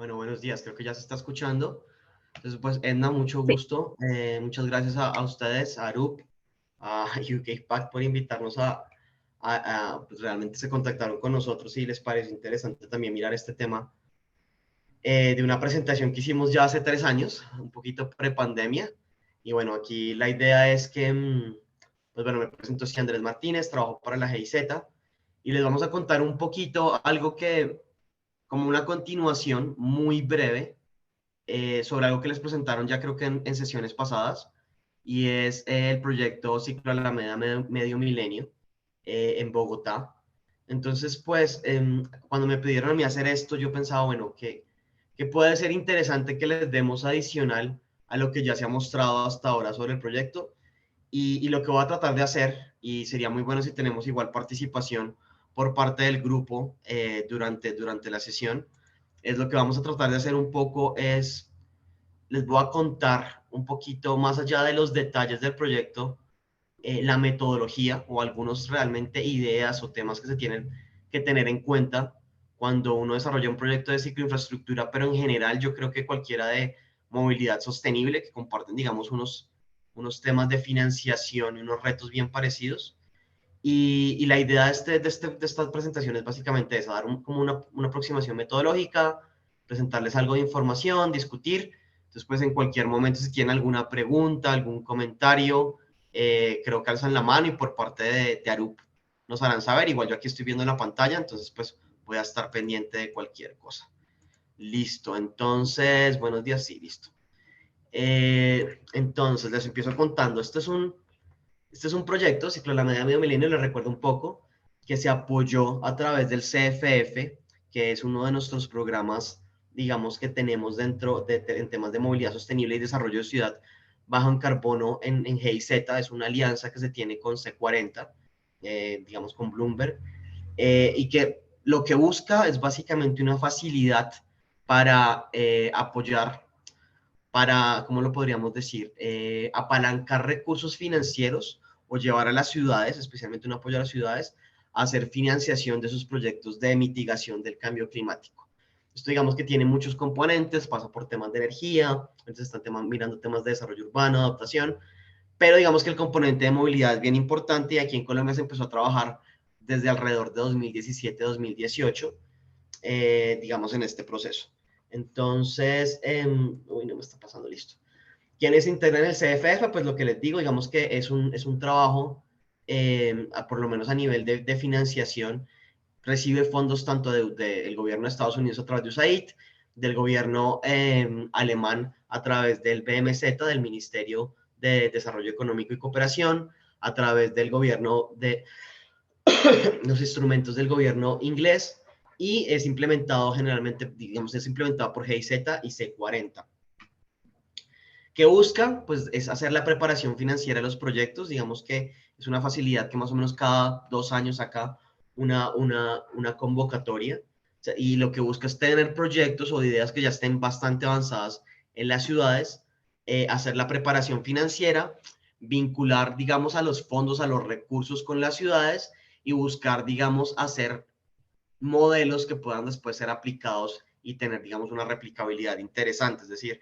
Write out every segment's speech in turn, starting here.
Bueno, buenos días, creo que ya se está escuchando. Entonces, pues, Edna, mucho Sí. gusto. Muchas gracias a ustedes, a Arup, a UK Pack por invitarnos pues, realmente se contactaron con nosotros y les parece interesante también mirar este tema de una presentación que hicimos ya hace 3 años, un poquito pre-pandemia. Y bueno, aquí la idea es que, pues bueno, me presento, soy Andrés Martínez, trabajo para la GIZ y les vamos a contar un poquito algo que, como una continuación muy breve sobre algo que les presentaron ya creo que en sesiones pasadas, y es el proyecto Ciclo Alameda Medio Milenio en Bogotá. Entonces, pues, cuando me pidieron a mí hacer esto, yo pensaba, bueno, que puede ser interesante que les demos adicional a lo que ya se ha mostrado hasta ahora sobre el proyecto, y lo que voy a tratar de hacer, y sería muy bueno si tenemos igual participación por parte del grupo durante la sesión, es lo que vamos a tratar de hacer un poco es les voy a contar un poquito más allá de los detalles del proyecto, la metodología o algunos realmente ideas o temas que se tienen que tener en cuenta cuando uno desarrolla un proyecto de cicloinfraestructura, pero en general yo creo que cualquiera de movilidad sostenible que comparten, digamos, unos temas de financiación y unos retos bien parecidos. Y la idea de esta presentación es básicamente esa, dar como una aproximación metodológica, presentarles algo de información, discutir. Entonces, pues en cualquier momento, si tienen alguna pregunta, algún comentario, creo que alzan la mano y por parte de Arup nos harán saber. Igual yo aquí estoy viendo en la pantalla, entonces pues voy a estar pendiente de cualquier cosa. Listo, entonces, buenos días, sí, listo. Entonces, les empiezo contando. Este es un proyecto, Ciclo de la Media Medio Milenio, les recuerdo un poco, que se apoyó a través del CFF, que es uno de nuestros programas, digamos, que tenemos en temas de movilidad sostenible y desarrollo de ciudad bajo en carbono en GIZ. Es una alianza que se tiene con C40, digamos, con Bloomberg, y que lo que busca es básicamente una facilidad para apoyar, para, ¿cómo lo podríamos decir? Apalancar recursos financieros o llevar a las ciudades, especialmente un apoyo a las ciudades, a hacer financiación de sus proyectos de mitigación del cambio climático. Esto digamos que tiene muchos componentes, pasa por temas de energía, entonces están mirando temas de desarrollo urbano, adaptación, pero digamos que el componente de movilidad es bien importante y aquí en Colombia se empezó a trabajar desde alrededor de 2017-2018, digamos, en este proceso. Entonces, uy, no me está pasando, listo. ¿Quiénes integran el CFF? Pues lo que les digo, digamos que es un trabajo, por lo menos a nivel de financiación, recibe fondos tanto del gobierno de Estados Unidos a través de USAID, del gobierno alemán a través del BMZ, del Ministerio de Desarrollo Económico y Cooperación, a través del gobierno de los instrumentos del gobierno inglés, y es implementado generalmente, digamos, es implementado por GIZ y C40. ¿Qué busca? Pues es hacer la preparación financiera de los proyectos, digamos que es una facilidad que más o menos cada 2 años saca una convocatoria, o sea, y lo que busca es tener proyectos o ideas que ya estén bastante avanzadas en las ciudades, hacer la preparación financiera, vincular, digamos, a los fondos, a los recursos con las ciudades y buscar, digamos, hacer modelos que puedan después ser aplicados y tener, digamos, una replicabilidad interesante, es decir,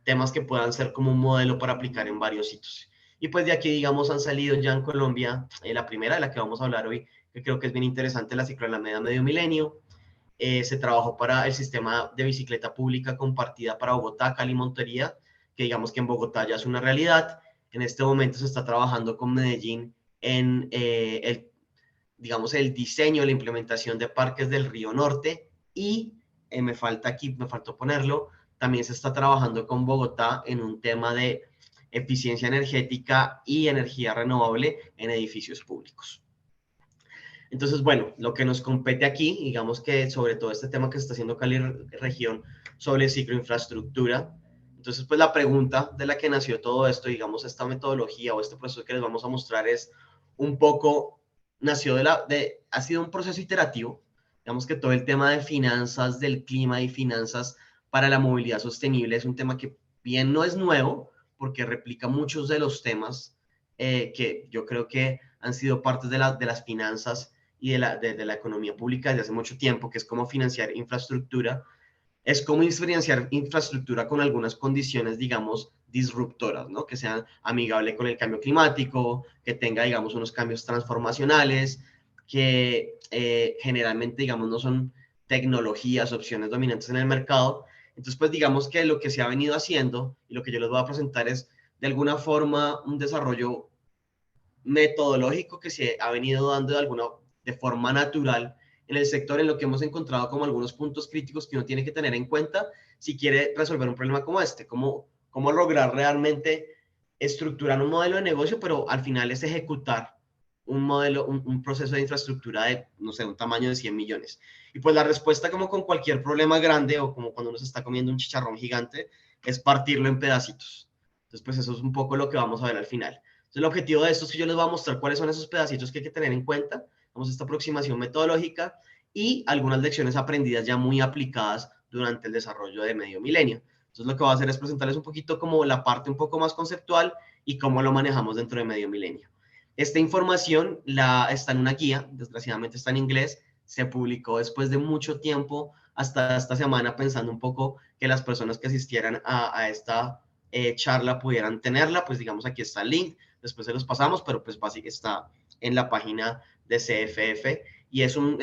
temas que puedan ser como un modelo para aplicar en varios sitios. Y pues de aquí, digamos, han salido ya en Colombia, la primera de la que vamos a hablar hoy, que creo que es bien interesante, la Ciclo Alameda Medio Milenio. Se trabajó para el sistema de bicicleta pública compartida para Bogotá, Cali, Montería, que digamos que en Bogotá ya es una realidad. En este momento se está trabajando con Medellín en digamos, el diseño, la implementación de parques del Río Norte, y me faltó ponerlo, también se está trabajando con Bogotá en un tema de eficiencia energética y energía renovable en edificios públicos. Entonces, bueno, lo que nos compete aquí, digamos que sobre todo este tema que se está haciendo Cali región sobre cicloinfraestructura. Entonces, pues la pregunta de la que nació todo esto, digamos, esta metodología o este proceso que les vamos a mostrar es un poco, nació ha sido un proceso iterativo. Digamos que todo el tema de finanzas del clima y finanzas para la movilidad sostenible es un tema que bien no es nuevo, porque replica muchos de los temas que yo creo que han sido parte de las finanzas y de la economía pública desde hace mucho tiempo, que es cómo financiar infraestructura. es cómo financiar infraestructura con algunas condiciones, digamos, disruptoras, ¿no? Que sean amigable con el cambio climático, que tenga, digamos, unos cambios transformacionales, que generalmente, digamos, no son tecnologías, opciones dominantes en el mercado. Entonces, pues digamos que lo que se ha venido haciendo y lo que yo les voy a presentar es, de alguna forma, un desarrollo metodológico que se ha venido dando de forma natural en el sector, en lo que hemos encontrado como algunos puntos críticos que uno tiene que tener en cuenta si quiere resolver un problema como este, cómo lograr realmente estructurar un modelo de negocio, pero al final es ejecutar un modelo, un proceso de infraestructura de, no sé, un tamaño de 100 millones. Y pues la respuesta, como con cualquier problema grande o como cuando uno se está comiendo un chicharrón gigante, es partirlo en pedacitos. Entonces, pues eso es un poco lo que vamos a ver al final. Entonces, el objetivo de esto es que yo les voy a mostrar cuáles son esos pedacitos que hay que tener en cuenta, vamos a esta aproximación metodológica y algunas lecciones aprendidas ya muy aplicadas durante el desarrollo de medio milenio. Entonces, lo que voy a hacer es presentarles un poquito como la parte un poco más conceptual y cómo lo manejamos dentro de medio milenio. Esta información está en una guía, desgraciadamente está en inglés, se publicó después de mucho tiempo, hasta esta semana, pensando un poco que las personas que asistieran a esta charla pudieran tenerla, pues digamos aquí está el link, después se los pasamos, pero pues básicamente está en la página de CFF y es un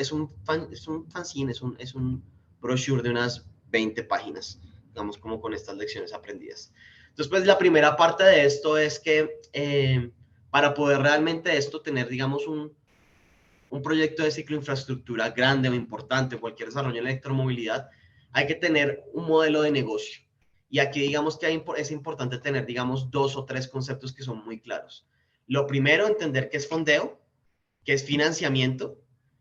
fanzine, es un brochure de unas 20 páginas, digamos como con estas lecciones aprendidas. Entonces, pues la primera parte de esto es que para poder realmente esto tener, digamos, un proyecto de ciclo infraestructura grande o importante, cualquier desarrollo en electromovilidad, hay que tener un modelo de negocio. Y aquí digamos que es importante tener, digamos, dos o tres conceptos que son muy claros. Lo primero, entender qué es fondeo, qué es financiamiento,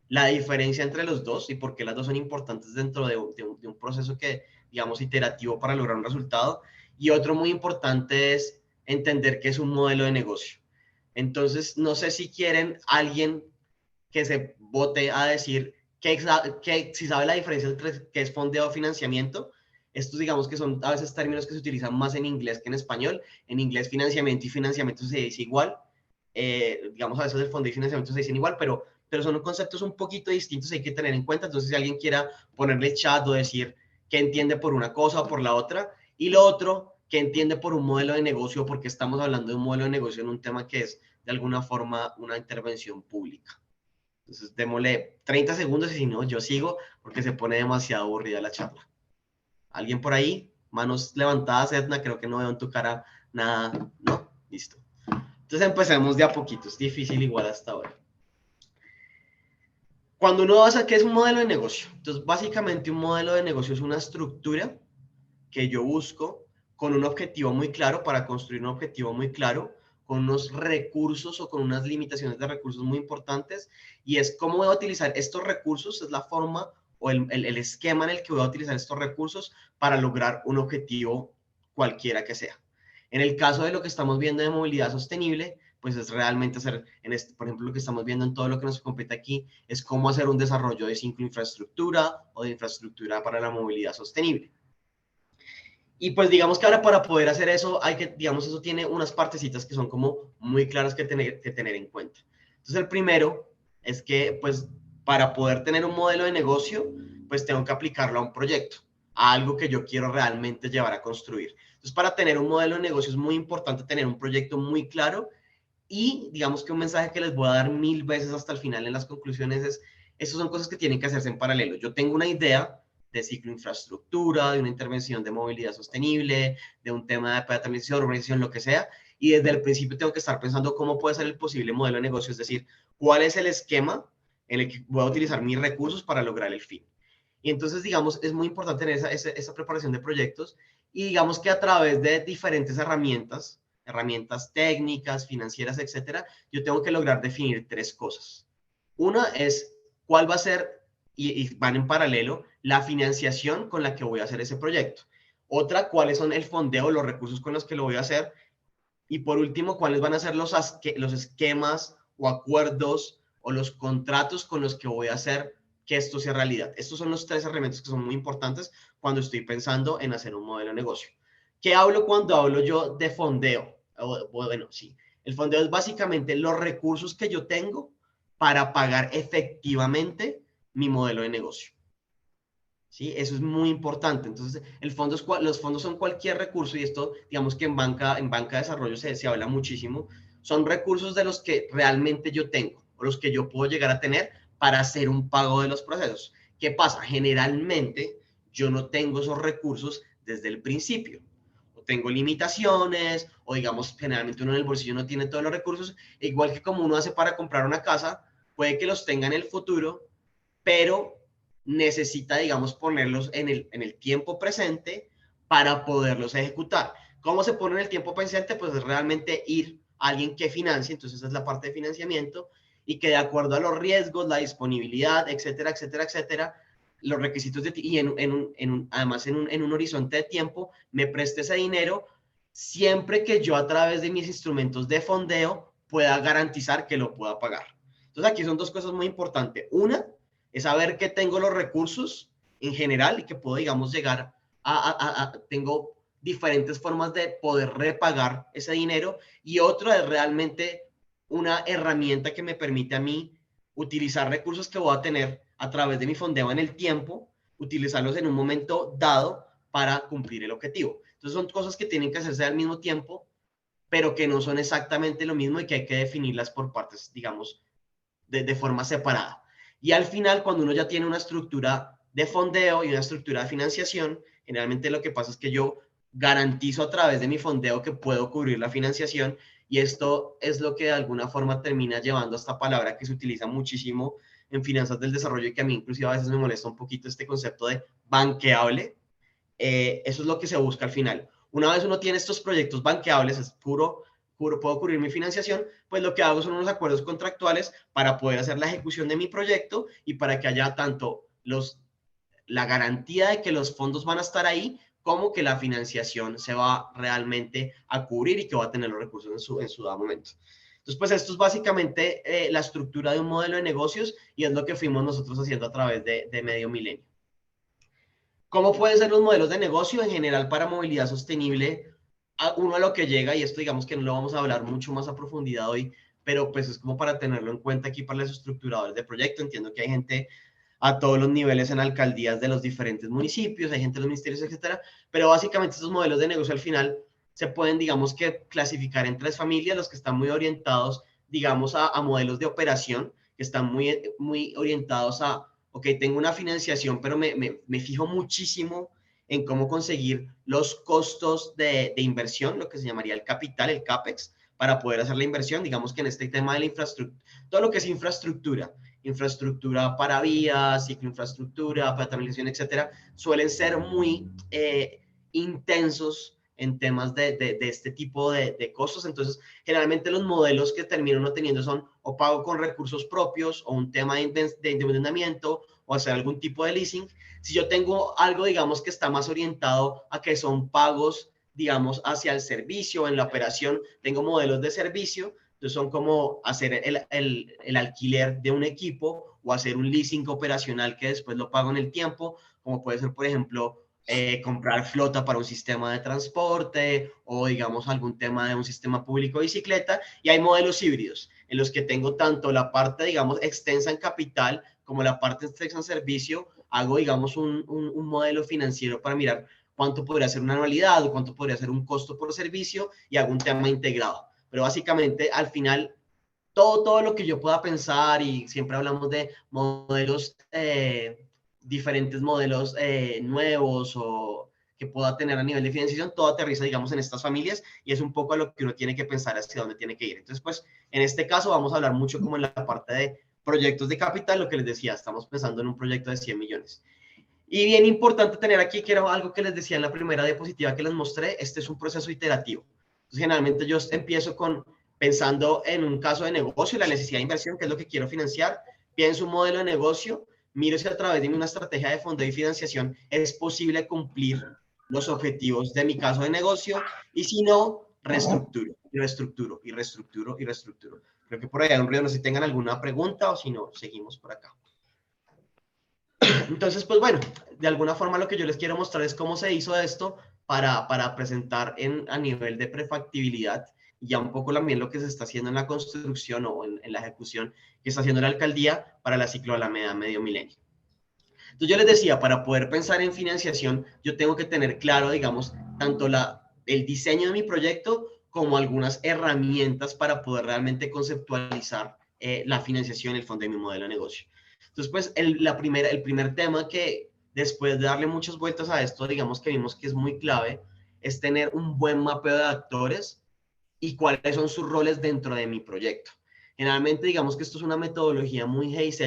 la diferencia entre los dos y por qué las dos son importantes dentro de un proceso que, digamos, iterativo para lograr un resultado. Y otro muy importante es entender qué es un modelo de negocio. Entonces, no sé si quieren alguien que se vote a decir que si sabe la diferencia entre qué es fondeo o financiamiento. Estos digamos que son a veces términos que se utilizan más en inglés que en español. En inglés financiamiento y financiamiento se dice igual. Digamos a veces el fondeo y financiamiento se dicen igual, pero son conceptos un poquito distintos, hay que tener en cuenta. Entonces si alguien quiera ponerle chat o decir qué entiende por una cosa o por la otra, y lo otro, qué entiende por un modelo de negocio, porque estamos hablando de un modelo de negocio en un tema que es de alguna forma una intervención pública. Entonces, démosle 30 segundos y si no, yo sigo porque se pone demasiado aburrida la charla. ¿Alguien por ahí? Manos levantadas, Edna, creo que no veo en tu cara nada. No, listo. Entonces empecemos de a poquito, es difícil igual hasta ahora. Cuando uno va a ¿qué es un modelo de negocio? Entonces, básicamente un modelo de negocio es una estructura que yo busco con un objetivo muy claro, para construir un objetivo muy claro, con unos recursos o con unas limitaciones de recursos muy importantes, y es cómo voy a utilizar estos recursos, es la forma o el esquema en el que voy a utilizar estos recursos para lograr un objetivo cualquiera que sea. En el caso de lo que estamos viendo de movilidad sostenible, pues es realmente hacer, por ejemplo, lo que estamos viendo en todo lo que nos compete aquí, es cómo hacer un desarrollo de infraestructura o de infraestructura para la movilidad sostenible. Y pues digamos que ahora para poder hacer eso, digamos, eso tiene unas partecitas que son como muy claras que tener en cuenta. Entonces el primero es que pues para poder tener un modelo de negocio, pues tengo que aplicarlo a un proyecto, a algo que yo quiero realmente llevar a construir. Entonces para tener un modelo de negocio es muy importante tener un proyecto muy claro, y digamos que un mensaje que les voy a dar 1000 veces hasta el final en las conclusiones es, estas son cosas que tienen que hacerse en paralelo. Yo tengo una idea de ciclo infraestructura, de una intervención de movilidad sostenible, de un tema de peatonalización, urbanización, lo que sea, y desde el principio tengo que estar pensando cómo puede ser el posible modelo de negocio, es decir, cuál es el esquema en el que voy a utilizar mis recursos para lograr el fin. Y entonces, digamos, es muy importante tener esa preparación de proyectos, y digamos que a través de diferentes herramientas técnicas, financieras, etcétera, yo tengo que lograr definir tres cosas. Una es cuál va a ser, y van en paralelo, la financiación con la que voy a hacer ese proyecto. Otra, cuáles son el fondeo, los recursos con los que lo voy a hacer. Y por último, cuáles van a ser los esquemas o acuerdos o los contratos con los que voy a hacer que esto sea realidad. Estos son los tres elementos que son muy importantes cuando estoy pensando en hacer un modelo de negocio. ¿Qué hablo cuando hablo yo de fondeo? Bueno, sí. El fondeo es básicamente los recursos que yo tengo para pagar efectivamente mi modelo de negocio. ¿sí? Eso es muy importante. Entonces, los fondos son cualquier recurso, y esto, digamos que en banca de desarrollo se habla muchísimo, son recursos de los que realmente yo tengo, o los que yo puedo llegar a tener para hacer un pago de los procesos. ¿Qué pasa? Generalmente yo no tengo esos recursos desde el principio. O tengo limitaciones, o digamos, generalmente uno en el bolsillo no tiene todos los recursos, igual que como uno hace para comprar una casa, puede que los tenga en el futuro, pero necesita, digamos, ponerlos en el tiempo presente para poderlos ejecutar. ¿Cómo se pone en el tiempo presente? Pues es realmente ir a alguien que financie, entonces esa es la parte de financiamiento, y que de acuerdo a los riesgos, la disponibilidad, etcétera, etcétera, etcétera, los requisitos de y además en un horizonte de tiempo, me preste ese dinero siempre que yo a través de mis instrumentos de fondeo pueda garantizar que lo pueda pagar. Entonces aquí son dos cosas muy importantes. Una, es saber que tengo los recursos en general y que puedo, digamos, llegar tengo diferentes formas de poder repagar ese dinero, y otra es realmente una herramienta que me permite a mí utilizar recursos que voy a tener a través de mi fondeo en el tiempo, utilizarlos en un momento dado para cumplir el objetivo. Entonces son cosas que tienen que hacerse al mismo tiempo, pero que no son exactamente lo mismo y que hay que definirlas por partes, digamos, de forma separada. Y al final, cuando uno ya tiene una estructura de fondeo y una estructura de financiación, generalmente lo que pasa es que yo garantizo a través de mi fondeo que puedo cubrir la financiación, y esto es lo que de alguna forma termina llevando a esta palabra que se utiliza muchísimo en finanzas del desarrollo y que a mí inclusive a veces me molesta un poquito, este concepto de banqueable. Eso es lo que se busca al final. Una vez uno tiene estos proyectos banqueables, es puedo cubrir mi financiación, pues lo que hago son unos acuerdos contractuales para poder hacer la ejecución de mi proyecto y para que haya tanto la garantía de que los fondos van a estar ahí, como que la financiación se va realmente a cubrir y que va a tener los recursos en su dado momento. Entonces, pues esto es básicamente la estructura de un modelo de negocios, y es lo que fuimos nosotros haciendo a través de Medio Milenio. ¿Cómo pueden ser los modelos de negocio en general para movilidad sostenible? Uno a lo que llega, y esto digamos que no lo vamos a hablar mucho más a profundidad hoy, pero pues es como para tenerlo en cuenta aquí para los estructuradores de proyecto. Entiendo que hay gente a todos los niveles en alcaldías de los diferentes municipios, hay gente en los ministerios, etcétera, pero básicamente estos modelos de negocio al final se pueden, digamos que, clasificar en tres familias: los que están muy orientados, digamos, a modelos de operación, que están muy orientados a, ok, tengo una financiación, pero me fijo muchísimo en cómo conseguir los costos de inversión, lo que se llamaría el capital, el CAPEX, para poder hacer la inversión. Digamos que en este tema de la infraestructura, todo lo que es infraestructura para vías, cicloinfraestructura, peatonalización, etcétera, suelen ser muy intensos en temas de este tipo de costos. Entonces, generalmente los modelos que terminan no teniendo son o pago con recursos propios, o un tema de endeudamiento, o hacer algún tipo de leasing. Si yo tengo algo, digamos, que está más orientado a que son pagos, digamos, hacia el servicio, en la operación, tengo modelos de servicio. Entonces son como hacer el alquiler de un equipo, o hacer un leasing operacional que después lo pago en el tiempo, como puede ser, por ejemplo, comprar flota para un sistema de transporte, o digamos algún tema de un sistema público de bicicleta. Y hay modelos híbridos en los que tengo tanto la parte, digamos, extensa en capital como la parte extensa en servicio. Hago, digamos, un modelo financiero para mirar cuánto podría ser una anualidad o cuánto podría ser un costo por servicio, y hago un tema integrado. Pero básicamente al final todo lo que yo pueda pensar, y siempre hablamos de modelos, diferentes modelos nuevos o que pueda tener a nivel de financiación, todo aterriza, digamos, en estas familias, y es un poco a lo que uno tiene que pensar hacia dónde tiene que ir. Entonces, pues, en este caso vamos a hablar mucho como en la parte de proyectos de capital. Lo que les decía, estamos pensando en un proyecto de 100 millones. Y bien importante tener aquí, que era algo que les decía en la primera diapositiva que les mostré, este es un proceso iterativo. Entonces, generalmente yo empiezo pensando en un caso de negocio, la necesidad de inversión, que es lo que quiero financiar, pienso un modelo de negocio, miro si a través de una estrategia de fondo y financiación es posible cumplir los objetivos de mi caso de negocio, y si no, reestructuro, y reestructuro, y reestructuro, y reestructuro. Creo que por ahí hay un ruido, no sé si tengan alguna pregunta, o si no, seguimos por acá. Entonces, pues bueno, de alguna forma lo que yo les quiero mostrar es cómo se hizo esto para presentar a nivel de prefactibilidad, y ya un poco también lo que se está haciendo en la construcción o en la ejecución que está haciendo la alcaldía para la ciclo Alameda Medio Milenio. Entonces yo les decía, para poder pensar en financiación, yo tengo que tener claro, digamos, tanto el diseño de mi proyecto como algunas herramientas para poder realmente conceptualizar la financiación, el fondo de mi modelo de negocio. Entonces, pues el primer tema que después de darle muchas vueltas a esto, digamos que vimos que es muy clave, es tener un buen mapeo de actores y cuáles son sus roles dentro de mi proyecto. Generalmente, digamos que esto es una metodología muy GIZ,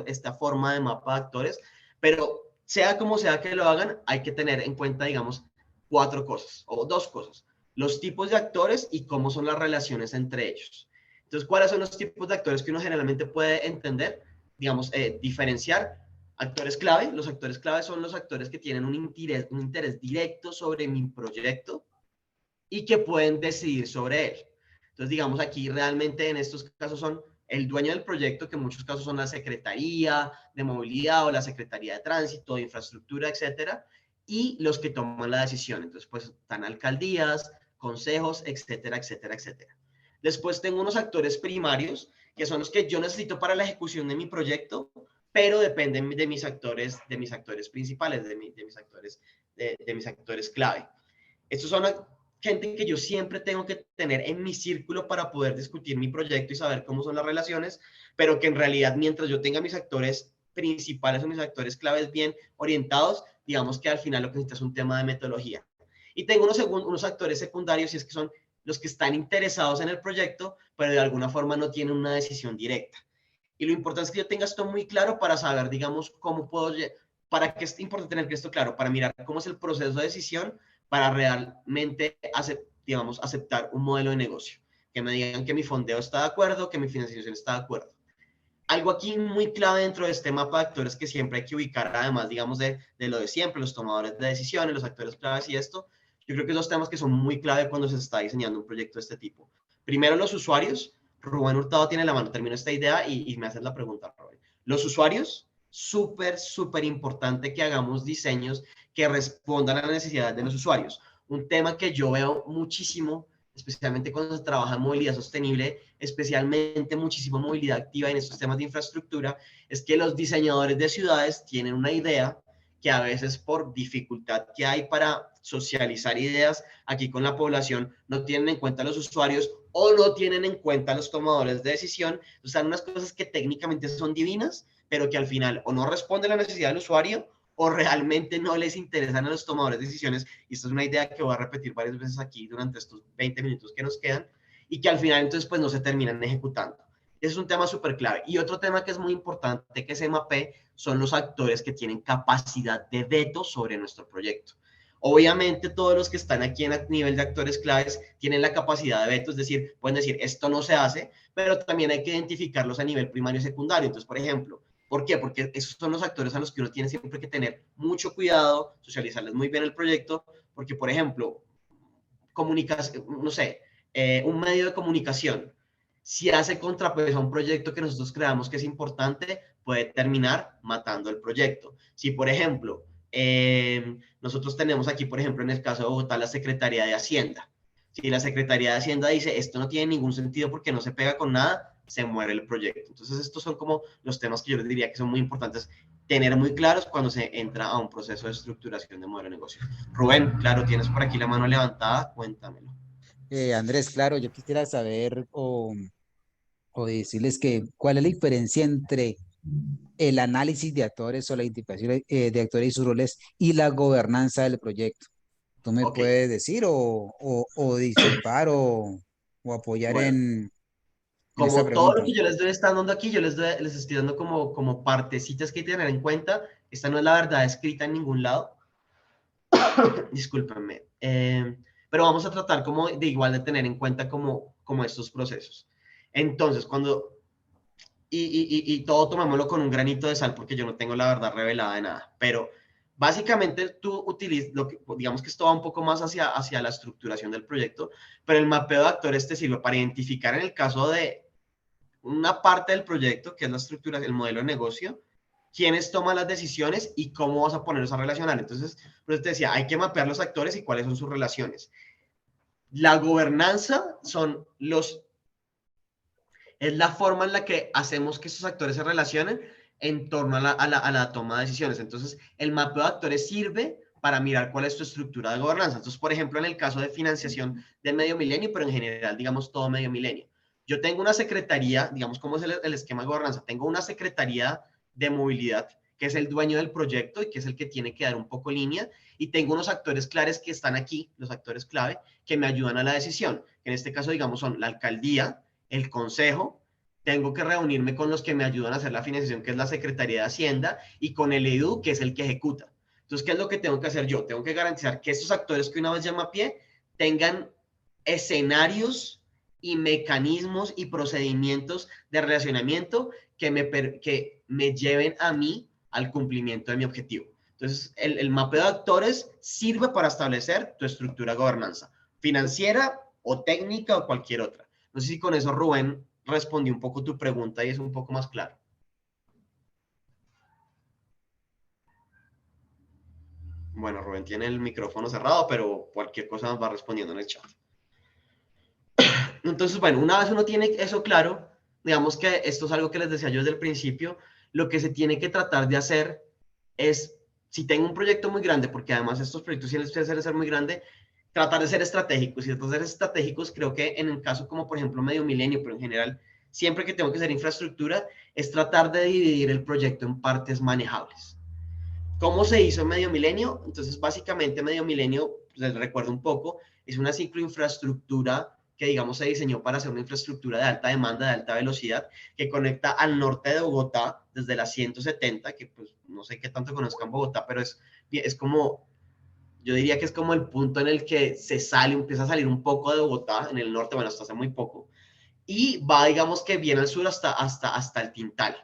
esta forma de mapa de actores, pero sea como sea que lo hagan, hay que tener en cuenta, digamos, cuatro cosas o dos cosas. Los tipos de actores y cómo son las relaciones entre ellos. Entonces, ¿cuáles son los tipos de actores que uno generalmente puede entender? Digamos, diferenciar actores clave. Los actores clave son los actores que tienen un interés directo sobre mi proyecto y que pueden decidir sobre él. Entonces, digamos, aquí realmente en estos casos son el dueño del proyecto, que en muchos casos son la Secretaría de Movilidad o la Secretaría de Tránsito, de Infraestructura, etcétera, y los que toman la decisión. Entonces, pues están alcaldías, consejos, etcétera, etcétera, etcétera. Después tengo unos actores primarios, que son los que yo necesito para la ejecución de mi proyecto, pero dependen de mis actores principales, de mis actores clave. Estos son gente que yo siempre tengo que tener en mi círculo para poder discutir mi proyecto y saber cómo son las relaciones, pero que en realidad mientras yo tenga mis actores principales o mis actores claves bien orientados, digamos que al final lo que necesito es un tema de metodología. Y tengo unos actores secundarios y es que son los que están interesados en el proyecto, pero de alguna forma no tienen una decisión directa. Y lo importante es que yo tenga esto muy claro para saber, digamos, cómo puedo, para qué es importante tener esto claro, para mirar cómo es el proceso de decisión para realmente digamos, aceptar un modelo de negocio. Que me digan que mi fondeo está de acuerdo, que mi financiación está de acuerdo. Algo aquí muy clave dentro de este mapa de actores que siempre hay que ubicar, además, digamos, de lo de siempre, los tomadores de decisiones, los actores claves y esto, yo creo que son temas que son muy clave cuando se está diseñando un proyecto de este tipo. Primero, los usuarios. Rubén Hurtado tiene la mano, termino esta idea y me haces la pregunta, Rubén. Los usuarios, súper, súper importante que hagamos diseños que respondan a las necesidades de los usuarios. Un tema que yo veo muchísimo, especialmente cuando se trabaja en movilidad sostenible, especialmente muchísimo movilidad activa en estos temas de infraestructura, es que los diseñadores de ciudades tienen una idea que a veces por dificultad que hay para socializar ideas aquí con la población, no tienen en cuenta a los usuarios o no tienen en cuenta a los tomadores de decisión. O sea, unas cosas que técnicamente son divinas, pero que al final o no responden a la necesidad del usuario o realmente no les interesan a los tomadores de decisiones. Y esta es una idea que voy a repetir varias veces aquí durante estos 20 minutos que nos quedan y que al final entonces pues no se terminan ejecutando. Ese es un tema súper clave. Y otro tema que es muy importante que se mapee son los actores que tienen capacidad de veto sobre nuestro proyecto. Obviamente todos los que están aquí en el nivel de actores claves tienen la capacidad de veto, es decir, pueden decir esto no se hace, pero también hay que identificarlos a nivel primario y secundario. Entonces, por ejemplo, ¿por qué? Porque esos son los actores a los que uno tiene siempre que tener mucho cuidado, socializarles muy bien el proyecto, porque, por ejemplo, comunicación, no sé, un medio de comunicación, si hace contrapeso a un proyecto que nosotros creamos que es importante, puede terminar matando el proyecto. Si, por ejemplo, nosotros tenemos aquí, por ejemplo, en el caso de Bogotá, la Secretaría de Hacienda. Si la Secretaría de Hacienda dice, esto no tiene ningún sentido porque no se pega con nada, se muere el proyecto. Entonces, estos son como los temas que yo les diría que son muy importantes tener muy claros cuando se entra a un proceso de estructuración de modelo de negocio. Rubén, claro, tienes por aquí la mano levantada, cuéntamelo. Andrés, claro, yo quisiera saber o decirles que cuál es la diferencia entre el análisis de actores o la identificación de actores y sus roles y la gobernanza del proyecto. ¿Tú me Ok, puedes decir o disipar o apoyar bueno, en esta como todo lo pregunta? que yo les doy estando dando aquí, les estoy dando como partecitas que hay que tener en cuenta. Esta no es la verdad escrita en ningún lado, discúlpenme. Pero vamos a tratar como de igual de tener en cuenta como estos procesos. Entonces, y todo tomémoslo con un granito de sal porque yo no tengo la verdad revelada de nada, pero básicamente tú utilizas, digamos que esto va un poco más hacia la estructuración del proyecto, pero el mapeo de actores te sirve para identificar en el caso de una parte del proyecto, que es la estructura, el modelo de negocio, quiénes toman las decisiones y cómo vas a ponerlos a relacionar. Entonces, pues te decía, hay que mapear los actores y cuáles son sus relaciones. La gobernanza es la forma en la que hacemos que esos actores se relacionen, en torno a la toma de decisiones. Entonces, el mapeo de actores sirve para mirar cuál es tu estructura de gobernanza. Entonces, por ejemplo, en el caso de financiación del medio milenio, pero en general, digamos, todo medio milenio. Yo tengo una secretaría, digamos, ¿cómo es el esquema de gobernanza? Tengo una secretaría de movilidad, que es el dueño del proyecto y que es el que tiene que dar un poco línea, y tengo unos actores claves que están aquí, los actores clave, que me ayudan a la decisión. En este caso, digamos, son la alcaldía, el consejo, tengo que reunirme con los que me ayudan a hacer la financiación, que es la Secretaría de Hacienda, y con el EDU, que es el que ejecuta. Entonces, ¿qué es lo que tengo que hacer yo? Tengo que garantizar que estos actores que una vez llama a pie tengan escenarios y mecanismos y procedimientos de relacionamiento que me lleven a mí al cumplimiento de mi objetivo. Entonces, el mapeo de actores sirve para establecer tu estructura de gobernanza, financiera o técnica o cualquier otra. No sé si con eso, Rubén, respondí un poco tu pregunta y es un poco más claro. Bueno, Rubén tiene el micrófono cerrado, pero cualquier cosa nos va respondiendo en el chat. Entonces, bueno, una vez uno tiene eso claro, digamos que esto es algo que les decía yo desde el principio, lo que se tiene que tratar de hacer es, si tengo un proyecto muy grande, porque además estos proyectos sí les suelen ser muy grande, tratar de ser estratégicos. Y tratar de ser estratégicos, creo que en el caso como por ejemplo medio milenio, pero en general, siempre que tengo que hacer infraestructura, es tratar de dividir el proyecto en partes manejables. ¿Cómo se hizo en Medio Milenio? Entonces, básicamente, Medio Milenio, les recuerdo un poco, es una cicloinfraestructura que, digamos, se diseñó para hacer una infraestructura de alta demanda, de alta velocidad, que conecta al norte de Bogotá desde la 170, que pues no sé qué tanto conozcan Bogotá, pero es como, yo diría que es como el punto en el que se sale, empieza a salir un poco de Bogotá, en el norte, bueno, hasta hace muy poco, y va, digamos, que viene al sur hasta el Tintal.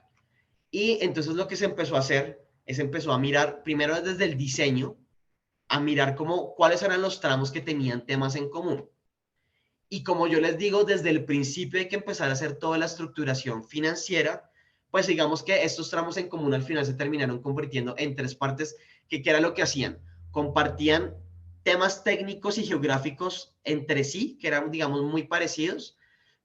Y entonces lo que se empezó a hacer es empezó a mirar, primero desde el diseño, a mirar cuáles eran los tramos que tenían temas en común. Y como yo les digo, desde el principio hay que empezar a hacer toda la estructuración financiera, pues digamos que estos tramos en común al final se terminaron convirtiendo en tres partes, que era lo que hacían. Compartían temas técnicos y geográficos entre sí, que eran, digamos, muy parecidos,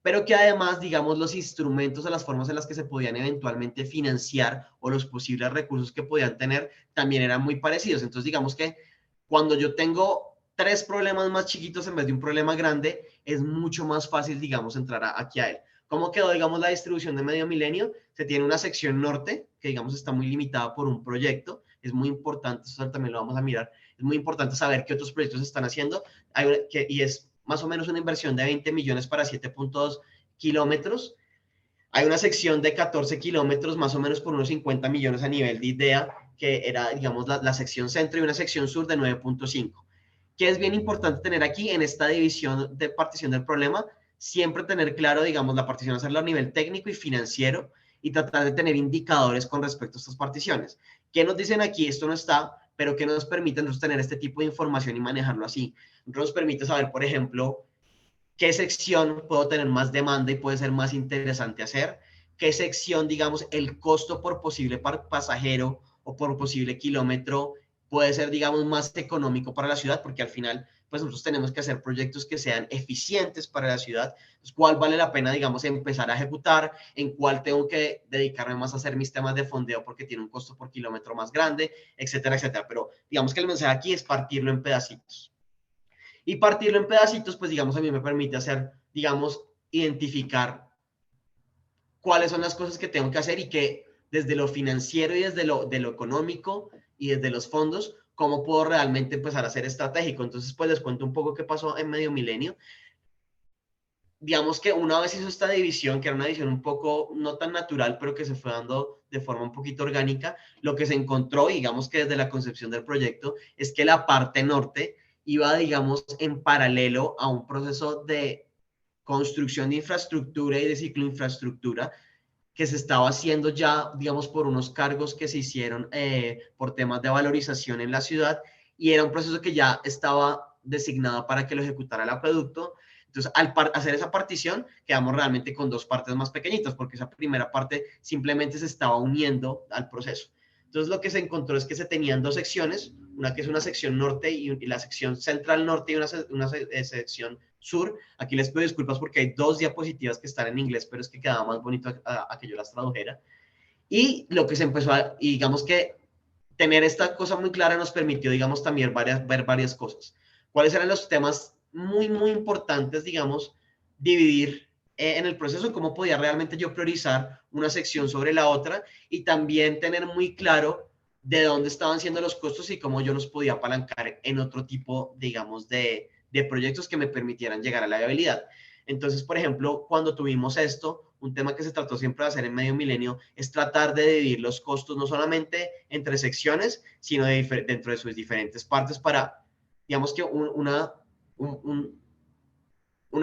pero que además, digamos, los instrumentos o las formas en las que se podían eventualmente financiar o los posibles recursos que podían tener también eran muy parecidos. Entonces, digamos que cuando yo tengo tres problemas más chiquitos en vez de un problema grande, es mucho más fácil, digamos, entrar aquí a él. ¿Cómo quedó, digamos, la distribución de medio milenio? Se tiene una sección norte, que, digamos, está muy limitada por un proyecto. Es muy importante, eso también lo vamos a mirar, es muy importante saber qué otros proyectos están haciendo, y es más o menos una inversión de 20 millones para 7.2 kilómetros. Hay una sección de 14 kilómetros, más o menos por unos 50 millones a nivel de idea, que era, digamos, la sección centro, y una sección sur de 9.5. ¿Qué es bien importante tener aquí en esta división de partición del problema? Siempre tener claro, digamos, la partición, hacerla a nivel técnico y financiero, y tratar de tener indicadores con respecto a estas particiones. ¿Qué nos dicen aquí? Esto no está, pero ¿qué nos permite nosotros tener este tipo de información y manejarlo así? Nos permite saber, por ejemplo, qué sección puedo tener más demanda y puede ser más interesante hacer, qué sección, digamos, el costo por posible pasajero o por posible kilómetro puede ser, digamos, más económico para la ciudad, porque al final, pues nosotros tenemos que hacer proyectos que sean eficientes para la ciudad. Entonces, ¿cuál vale la pena, digamos, empezar a ejecutar? ¿En cuál tengo que dedicarme más a hacer mis temas de fondeo porque tiene un costo por kilómetro más grande, etcétera, etcétera? Pero digamos que el mensaje aquí es partirlo en pedacitos. Y partirlo en pedacitos, pues digamos, a mí me permite hacer, digamos, identificar cuáles son las cosas que tengo que hacer, y que desde lo financiero y desde lo económico y desde los fondos, cómo puedo realmente empezar a ser estratégico. Entonces, pues les cuento un poco qué pasó en Medio Milenio. Digamos que una vez hizo esta división, que era una división un poco no tan natural, pero que se fue dando de forma un poquito orgánica, lo que se encontró, digamos que desde la concepción del proyecto, es que la parte norte iba, digamos, en paralelo a un proceso de construcción de infraestructura y de cicloinfraestructura que se estaba haciendo ya, digamos, por unos cargos que se hicieron por temas de valorización en la ciudad, y era un proceso que ya estaba designado para que lo ejecutara el acueducto. Entonces, al hacer esa partición, quedamos realmente con dos partes más pequeñitas, porque esa primera parte simplemente se estaba uniendo al proceso. Entonces, lo que se encontró es que se tenían dos secciones, una que es una sección norte y la sección central norte, y una sección sur. Aquí les pido disculpas porque hay dos diapositivas que están en inglés, pero es que quedaba más bonito a que yo las tradujera. Y lo que se empezó a, y digamos que tener esta cosa muy clara nos permitió, digamos, también ver varias cosas. ¿Cuáles eran los temas muy, muy importantes, digamos, dividir en el proceso, cómo podía realmente yo priorizar una sección sobre la otra y también tener muy claro de dónde estaban siendo los costos y cómo yo los podía apalancar en otro tipo, digamos, de proyectos que me permitieran llegar a la viabilidad. Entonces, por ejemplo, cuando tuvimos esto, un tema que se trató siempre de hacer en Medio Milenio es tratar de dividir los costos no solamente entre secciones, sino dentro de sus diferentes partes para, digamos que una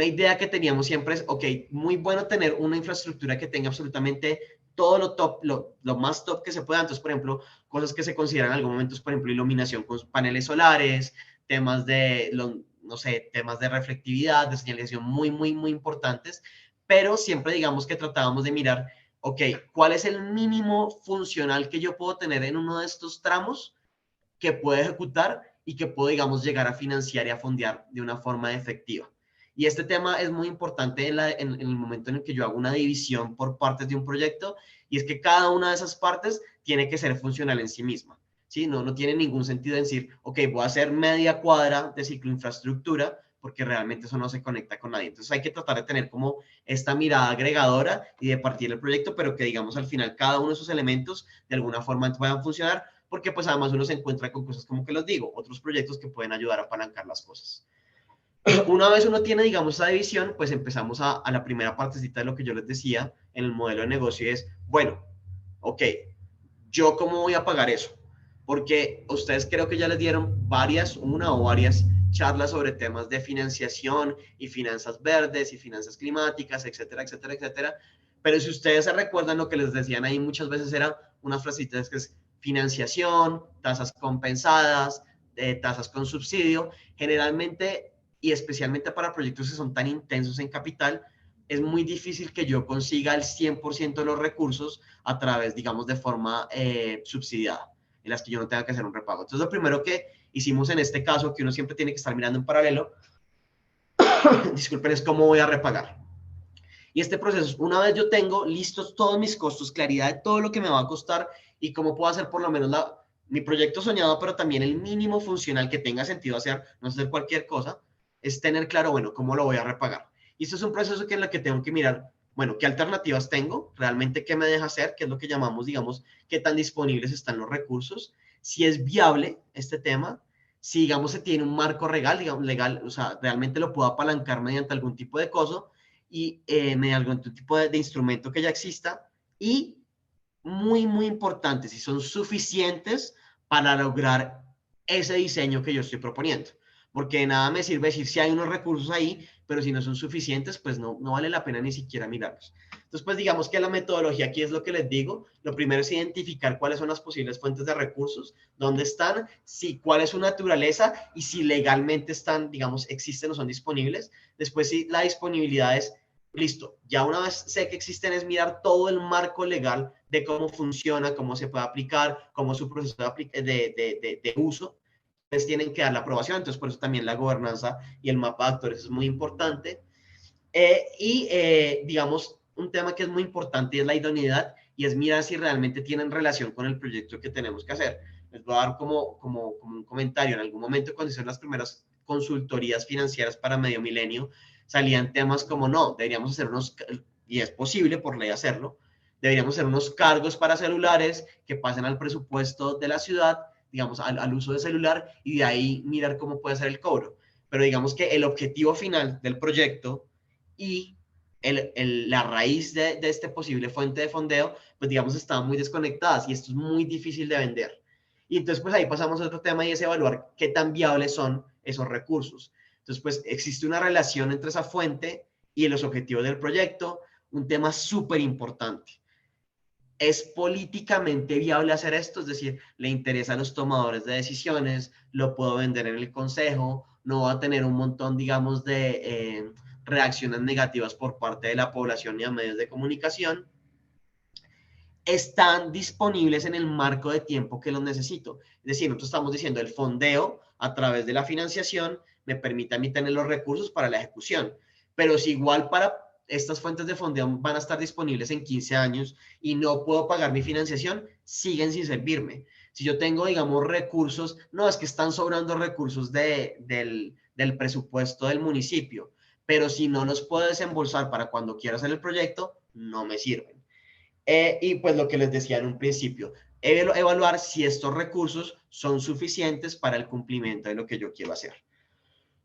idea que teníamos siempre es, ok, muy bueno tener una infraestructura que tenga absolutamente todo lo top, lo más top que se pueda. Entonces, por ejemplo, cosas que se consideran en algún momento, por ejemplo, iluminación con paneles solares, temas de, no sé, temas de reflectividad, de señalización muy, muy, muy importantes, pero siempre digamos que tratábamos de mirar, ok, ¿cuál es el mínimo funcional que yo puedo tener en uno de estos tramos que puedo ejecutar y que puedo, digamos, llegar a financiar y a fondear de una forma efectiva? Y este tema es muy importante en el momento en el que yo hago una división por partes de un proyecto, y es que cada una de esas partes tiene que ser funcional en sí misma. ¿Sí? No tiene ningún sentido en decir, ok, voy a hacer media cuadra de ciclo infraestructura, porque realmente eso no se conecta con nadie. Entonces hay que tratar de tener como esta mirada agregadora y de partir el proyecto, pero que digamos al final cada uno de esos elementos de alguna forma puedan funcionar, porque pues además uno se encuentra con cosas como que les digo, otros proyectos que pueden ayudar a apalancar las cosas. Una vez uno tiene, digamos, esa división, pues empezamos a la primera partecita de lo que yo les decía en el modelo de negocio, y es, bueno, ok, ¿yo cómo voy a pagar eso? Porque ustedes creo que ya les dieron una o varias charlas sobre temas de financiación y finanzas verdes y finanzas climáticas, etcétera, etcétera, etcétera. Pero si ustedes se recuerdan, lo que les decían ahí muchas veces era unas frasitas que es financiación, tasas compensadas, tasas con subsidio. Generalmente, y especialmente para proyectos que son tan intensos en capital, es muy difícil que yo consiga el 100% de los recursos a través, digamos, de forma subsidiada, en las que yo no tenga que hacer un repago. Entonces, lo primero que hicimos en este caso, que uno siempre tiene que estar mirando en paralelo, disculpen, es cómo voy a repagar. Y este proceso, una vez yo tengo listos todos mis costos, claridad de todo lo que me va a costar y cómo puedo hacer por lo menos mi proyecto soñado, pero también el mínimo funcional que tenga sentido hacer, no hacer cualquier cosa, es tener claro, bueno, cómo lo voy a repagar. Y esto es un proceso que en el que tengo que mirar, bueno, qué alternativas tengo, realmente qué me deja hacer, qué es lo que llamamos, digamos, qué tan disponibles están los recursos, si es viable este tema, si, digamos, se tiene un marco legal, digamos, legal, o sea, realmente lo puedo apalancar mediante algún tipo de cosa y mediante algún tipo de instrumento que ya exista, y muy, muy importante, si son suficientes para lograr ese diseño que yo estoy proponiendo. Porque de nada me sirve decir si hay unos recursos ahí, pero si no son suficientes, pues no vale la pena ni siquiera mirarlos. Entonces, pues digamos que la metodología aquí es lo que les digo. Lo primero es identificar cuáles son las posibles fuentes de recursos, dónde están, si, cuál es su naturaleza y si legalmente están, digamos, existen o son disponibles. Después, si la disponibilidad es listo, ya una vez sé que existen, es mirar todo el marco legal de cómo funciona, cómo se puede aplicar, cómo es su proceso de uso. Entonces tienen que dar la aprobación, entonces por eso también la gobernanza y el mapa de actores es muy importante. Digamos, un tema que es muy importante es la idoneidad, y es mirar si realmente tienen relación con el proyecto que tenemos que hacer. Les voy a dar como un comentario. En algún momento, cuando hicieron las primeras consultorías financieras para Medio Milenio, salían temas como, no, deberíamos hacer unos, y es posible por ley hacerlo, deberíamos hacer unos cargos para celulares que pasen al presupuesto de la ciudad, digamos, al uso de celular, y de ahí mirar cómo puede ser el cobro. Pero digamos que el objetivo final del proyecto y la raíz de este posible fuente de fondeo, pues digamos, estaban muy desconectadas, y esto es muy difícil de vender. Y entonces, pues ahí pasamos a otro tema, y es evaluar qué tan viables son esos recursos. Entonces, pues existe una relación entre esa fuente y los objetivos del proyecto, un tema súper importante. ¿Es políticamente viable hacer esto? Es decir, ¿le interesa a los tomadores de decisiones? ¿Lo puedo vender en el consejo? ¿No va a tener un montón, digamos, de reacciones negativas por parte de la población y a medios de comunicación? ¿Están disponibles en el marco de tiempo que los necesito? Es decir, nosotros estamos diciendo el fondeo a través de la financiación me permite a mí tener los recursos para la ejecución, pero si igual para estas fuentes de fondeo van a estar disponibles en 15 años y no puedo pagar mi financiación, siguen sin servirme. Si yo tengo, digamos, recursos, no, es que están sobrando recursos del presupuesto del municipio, pero si no los puedo desembolsar para cuando quiera hacer el proyecto, no me sirven. Y pues lo que les decía en un principio, evaluar si estos recursos son suficientes para el cumplimiento de lo que yo quiero hacer.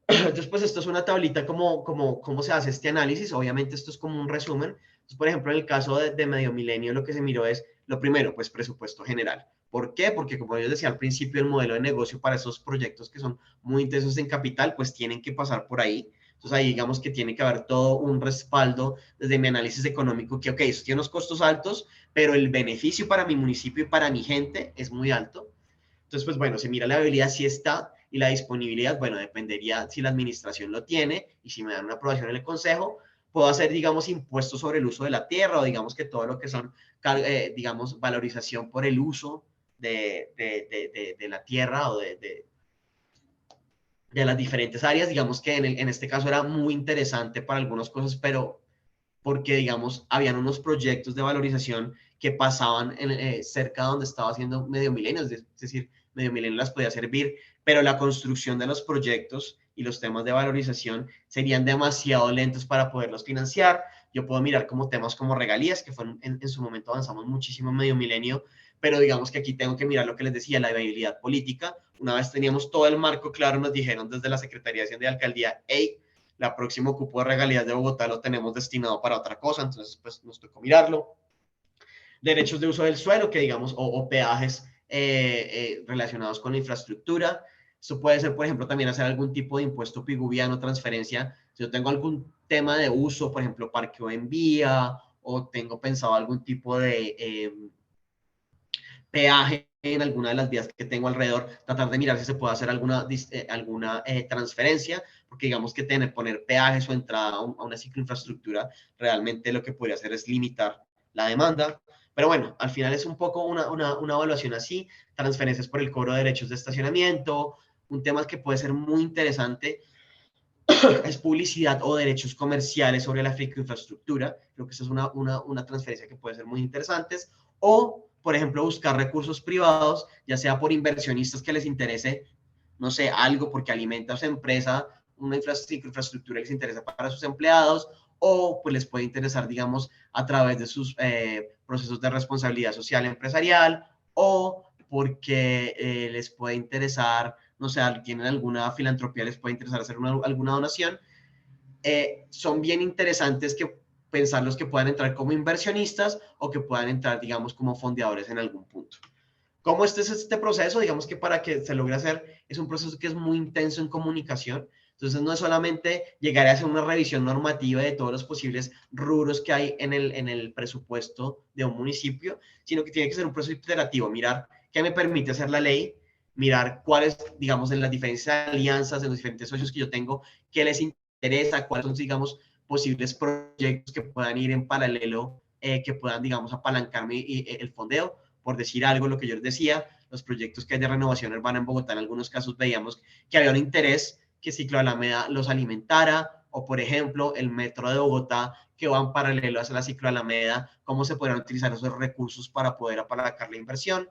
Entonces, pues esto es una tablita cómo se hace este análisis. Obviamente esto es como un resumen. Entonces, por ejemplo, en el caso de Medio Milenio, lo que se miró es, lo primero, pues presupuesto general. ¿Por qué? Porque como yo decía al principio, el modelo de negocio para esos proyectos que son muy intensos en capital, pues tienen que pasar por ahí. Entonces ahí digamos que tiene que haber todo un respaldo desde mi análisis económico que, ok, eso tiene unos costos altos, pero el beneficio para mi municipio y para mi gente es muy alto. Entonces, pues bueno, se mira la habilidad si está y la disponibilidad, bueno, dependería si la administración lo tiene y si me dan una aprobación en el consejo, puedo hacer, digamos, impuestos sobre el uso de la tierra o digamos que todo lo que son, digamos, valorización por el uso de la tierra o de las diferentes áreas. Digamos que en este caso era muy interesante para algunas cosas, pero porque, digamos, habían unos proyectos de valorización que pasaban cerca de donde estaba haciendo Medio Milenio, es decir, Medio Milenio las podía servir, pero la construcción de los proyectos y los temas de valorización serían demasiado lentos para poderlos financiar. Yo puedo mirar como temas como regalías, que fueron en su momento avanzamos muchísimo en Medio Milenio, pero digamos que aquí tengo que mirar lo que les decía, la viabilidad política. Una vez teníamos todo el marco claro, nos dijeron desde la Secretaría de Hacienda y Alcaldía, hey, la próximo cupo de regalías de Bogotá lo tenemos destinado para otra cosa, entonces pues nos tocó mirarlo. Derechos de uso del suelo, que digamos, o peajes relacionados con la infraestructura. Esto puede ser, por ejemplo, también hacer algún tipo de impuesto piguviano, transferencia. Si yo tengo algún tema de uso, por ejemplo, parqueo en vía, o tengo pensado algún tipo de peaje en alguna de las vías que tengo alrededor, tratar de mirar si se puede hacer alguna transferencia, porque digamos que poner peajes o entrada a una cicloinfraestructura realmente lo que podría hacer es limitar la demanda. Pero bueno, al final es un poco una evaluación así, transferencias por el cobro de derechos de estacionamiento, un tema que puede ser muy interesante es publicidad o derechos comerciales sobre la infraestructura. Creo que esa es una transferencia que puede ser muy interesante. O, por ejemplo, buscar recursos privados, ya sea por inversionistas que les interese, no sé, algo porque alimenta a su empresa, una infraestructura que les interesa para sus empleados, o pues les puede interesar, digamos, a través de sus procesos de responsabilidad social empresarial, o porque les puede interesar, no sé, tienen alguna filantropía, les puede interesar hacer alguna donación. Son bien interesantes que pensarlos que puedan entrar como inversionistas o que puedan entrar, digamos, como fondeadores en algún punto. ¿Cómo es este proceso? Digamos que para que se logre hacer, es un proceso que es muy intenso en comunicación. Entonces, no es solamente llegar a hacer una revisión normativa de todos los posibles rubros que hay en el presupuesto de un municipio, sino que tiene que ser un proceso iterativo, mirar qué me permite hacer la ley, mirar cuáles, digamos, en las diferentes alianzas, en los diferentes socios que yo tengo, qué les interesa, cuáles son, digamos, posibles proyectos que puedan ir en paralelo, que puedan, digamos, apalancarme el fondeo. Por decir algo, lo que yo les decía, los proyectos que hay de renovación urbana en Bogotá, en algunos casos veíamos que había un interés que Ciclo Alameda los alimentara, o por ejemplo, el metro de Bogotá, que va en paralelo hacia la Ciclo Alameda, cómo se podrían utilizar esos recursos para poder apalancar la inversión.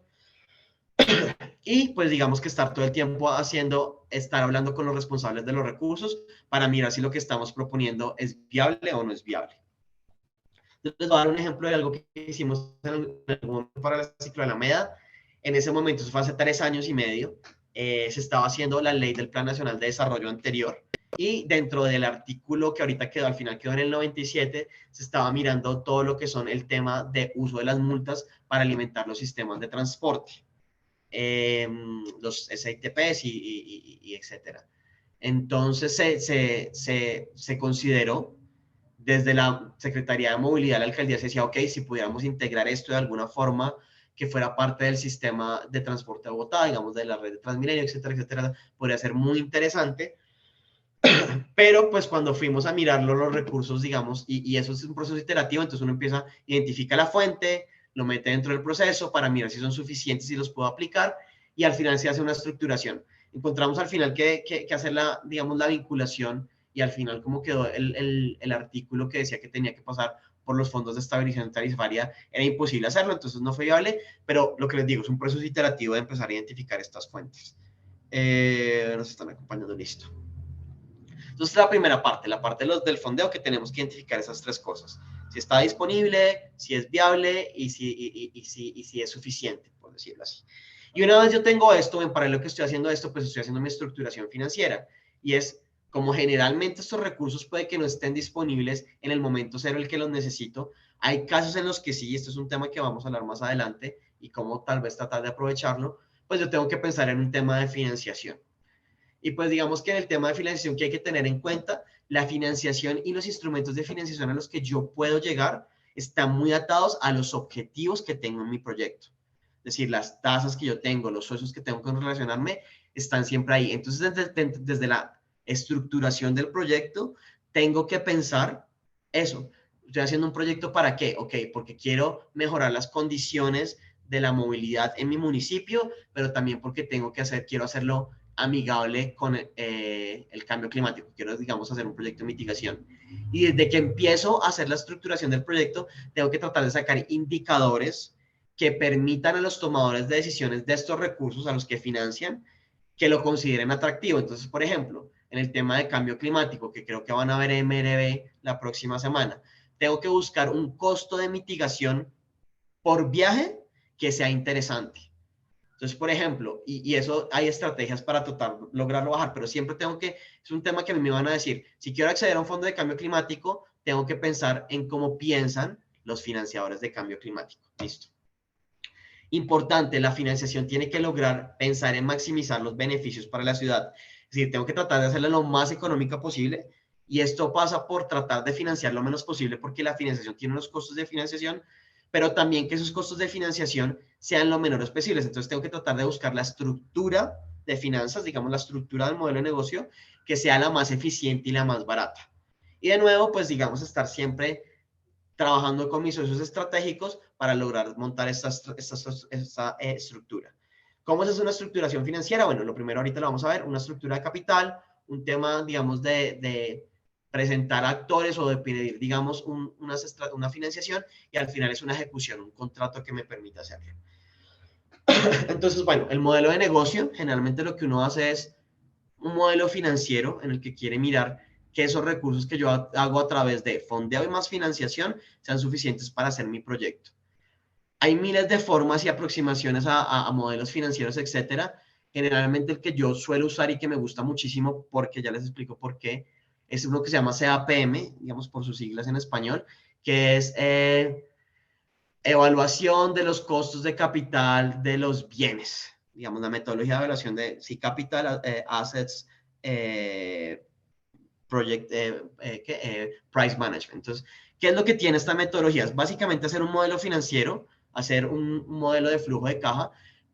Y pues digamos que estar todo el tiempo estar hablando con los responsables de los recursos para mirar si lo que estamos proponiendo es viable o no es viable. Les voy a dar un ejemplo de algo que hicimos para la Ciclo Alameda. En ese momento, eso fue hace 3 años y medio, se estaba haciendo la ley del Plan Nacional de Desarrollo anterior y dentro del artículo que ahorita quedó, al final quedó en el 97, se estaba mirando todo lo que son el tema de uso de las multas para alimentar los sistemas de transporte, los SITPs y etcétera. Entonces se consideró desde la Secretaría de Movilidad, la alcaldía se decía, ok, si pudiéramos integrar esto de alguna forma que fuera parte del sistema de transporte de Bogotá, digamos, de la red de Transmilenio, etcétera, etcétera, podría ser muy interesante. Pero pues cuando fuimos a mirarlo, los recursos, digamos, y eso es un proceso iterativo, entonces uno empieza, identifica la fuente, lo mete dentro del proceso para mirar si son suficientes y los puedo aplicar, y al final se hace una estructuración. Encontramos al final que hacer digamos, la vinculación y al final como quedó el artículo que decía que tenía que pasar por los fondos de estabilización tarifaria, era imposible hacerlo, entonces no fue viable, pero lo que les digo, es un proceso iterativo de empezar a identificar estas fuentes. Nos están acompañando, listo. Entonces, la primera parte, la parte del fondeo, que tenemos que identificar esas tres cosas. Si está disponible, si es viable y si es suficiente, por decirlo así. Y una vez yo tengo esto, en paralelo que estoy haciendo esto, pues estoy haciendo mi estructuración financiera. Y es como generalmente estos recursos puede que no estén disponibles en el momento cero el que los necesito. Hay casos en los que sí, esto es un tema que vamos a hablar más adelante y cómo tal vez tratar de aprovecharlo, pues yo tengo que pensar en un tema de financiación. Y pues digamos que en el tema de financiación que hay que tener en cuenta, la financiación y los instrumentos de financiación a los que yo puedo llegar están muy atados a los objetivos que tengo en mi proyecto. Es decir, las tasas que yo tengo, los socios que tengo que relacionarme, están siempre ahí. Entonces, desde la estructuración del proyecto, tengo que pensar eso. Estoy haciendo un proyecto ¿para qué? Ok, porque quiero mejorar las condiciones de la movilidad en mi municipio, pero también porque quiero hacerlo amigable con el cambio climático. Quiero, digamos, hacer un proyecto de mitigación. Y desde que empiezo a hacer la estructuración del proyecto, tengo que tratar de sacar indicadores que permitan a los tomadores de decisiones de estos recursos a los que financian que lo consideren atractivo. Entonces, por ejemplo, en el tema de cambio climático, que creo que van a ver MRV la próxima semana, tengo que buscar un costo de mitigación por viaje que sea interesante. Entonces, por ejemplo, y eso hay estrategias para tratar de lograrlo bajar, pero siempre es un tema que a mí me van a decir, si quiero acceder a un fondo de cambio climático, tengo que pensar en cómo piensan los financiadores de cambio climático. Listo. Importante, la financiación tiene que lograr pensar en maximizar los beneficios para la ciudad. Es decir, tengo que tratar de hacerla lo más económica posible y esto pasa por tratar de financiar lo menos posible porque la financiación tiene unos costos de financiación, pero también que esos costos de financiación sean lo menores posibles. Entonces tengo que tratar de buscar la estructura de finanzas, digamos la estructura del modelo de negocio, que sea la más eficiente y la más barata. Y de nuevo, pues digamos, estar siempre trabajando con mis socios estratégicos para lograr montar esta estructura. ¿Cómo es una estructuración financiera? Bueno, lo primero ahorita lo vamos a ver, una estructura de capital, un tema, digamos, de presentar actores o de pedir, digamos, una financiación y al final es una ejecución, un contrato que me permita hacerlo. Entonces, bueno, el modelo de negocio, generalmente lo que uno hace es un modelo financiero en el que quiere mirar que esos recursos que yo hago a través de fondeo y más financiación sean suficientes para hacer mi proyecto. Hay miles de formas y aproximaciones a modelos financieros, etcétera. Generalmente el que yo suelo usar y que me gusta muchísimo, porque ya les explico por qué, es uno que se llama CAPM, digamos por sus siglas en español, que es evaluación de los costos de capital de los bienes. Digamos, la metodología de evaluación de capital, assets, project, price management. Entonces, ¿qué es lo que tiene esta metodología? Es básicamente hacer un modelo financiero, hacer un modelo de flujo de caja,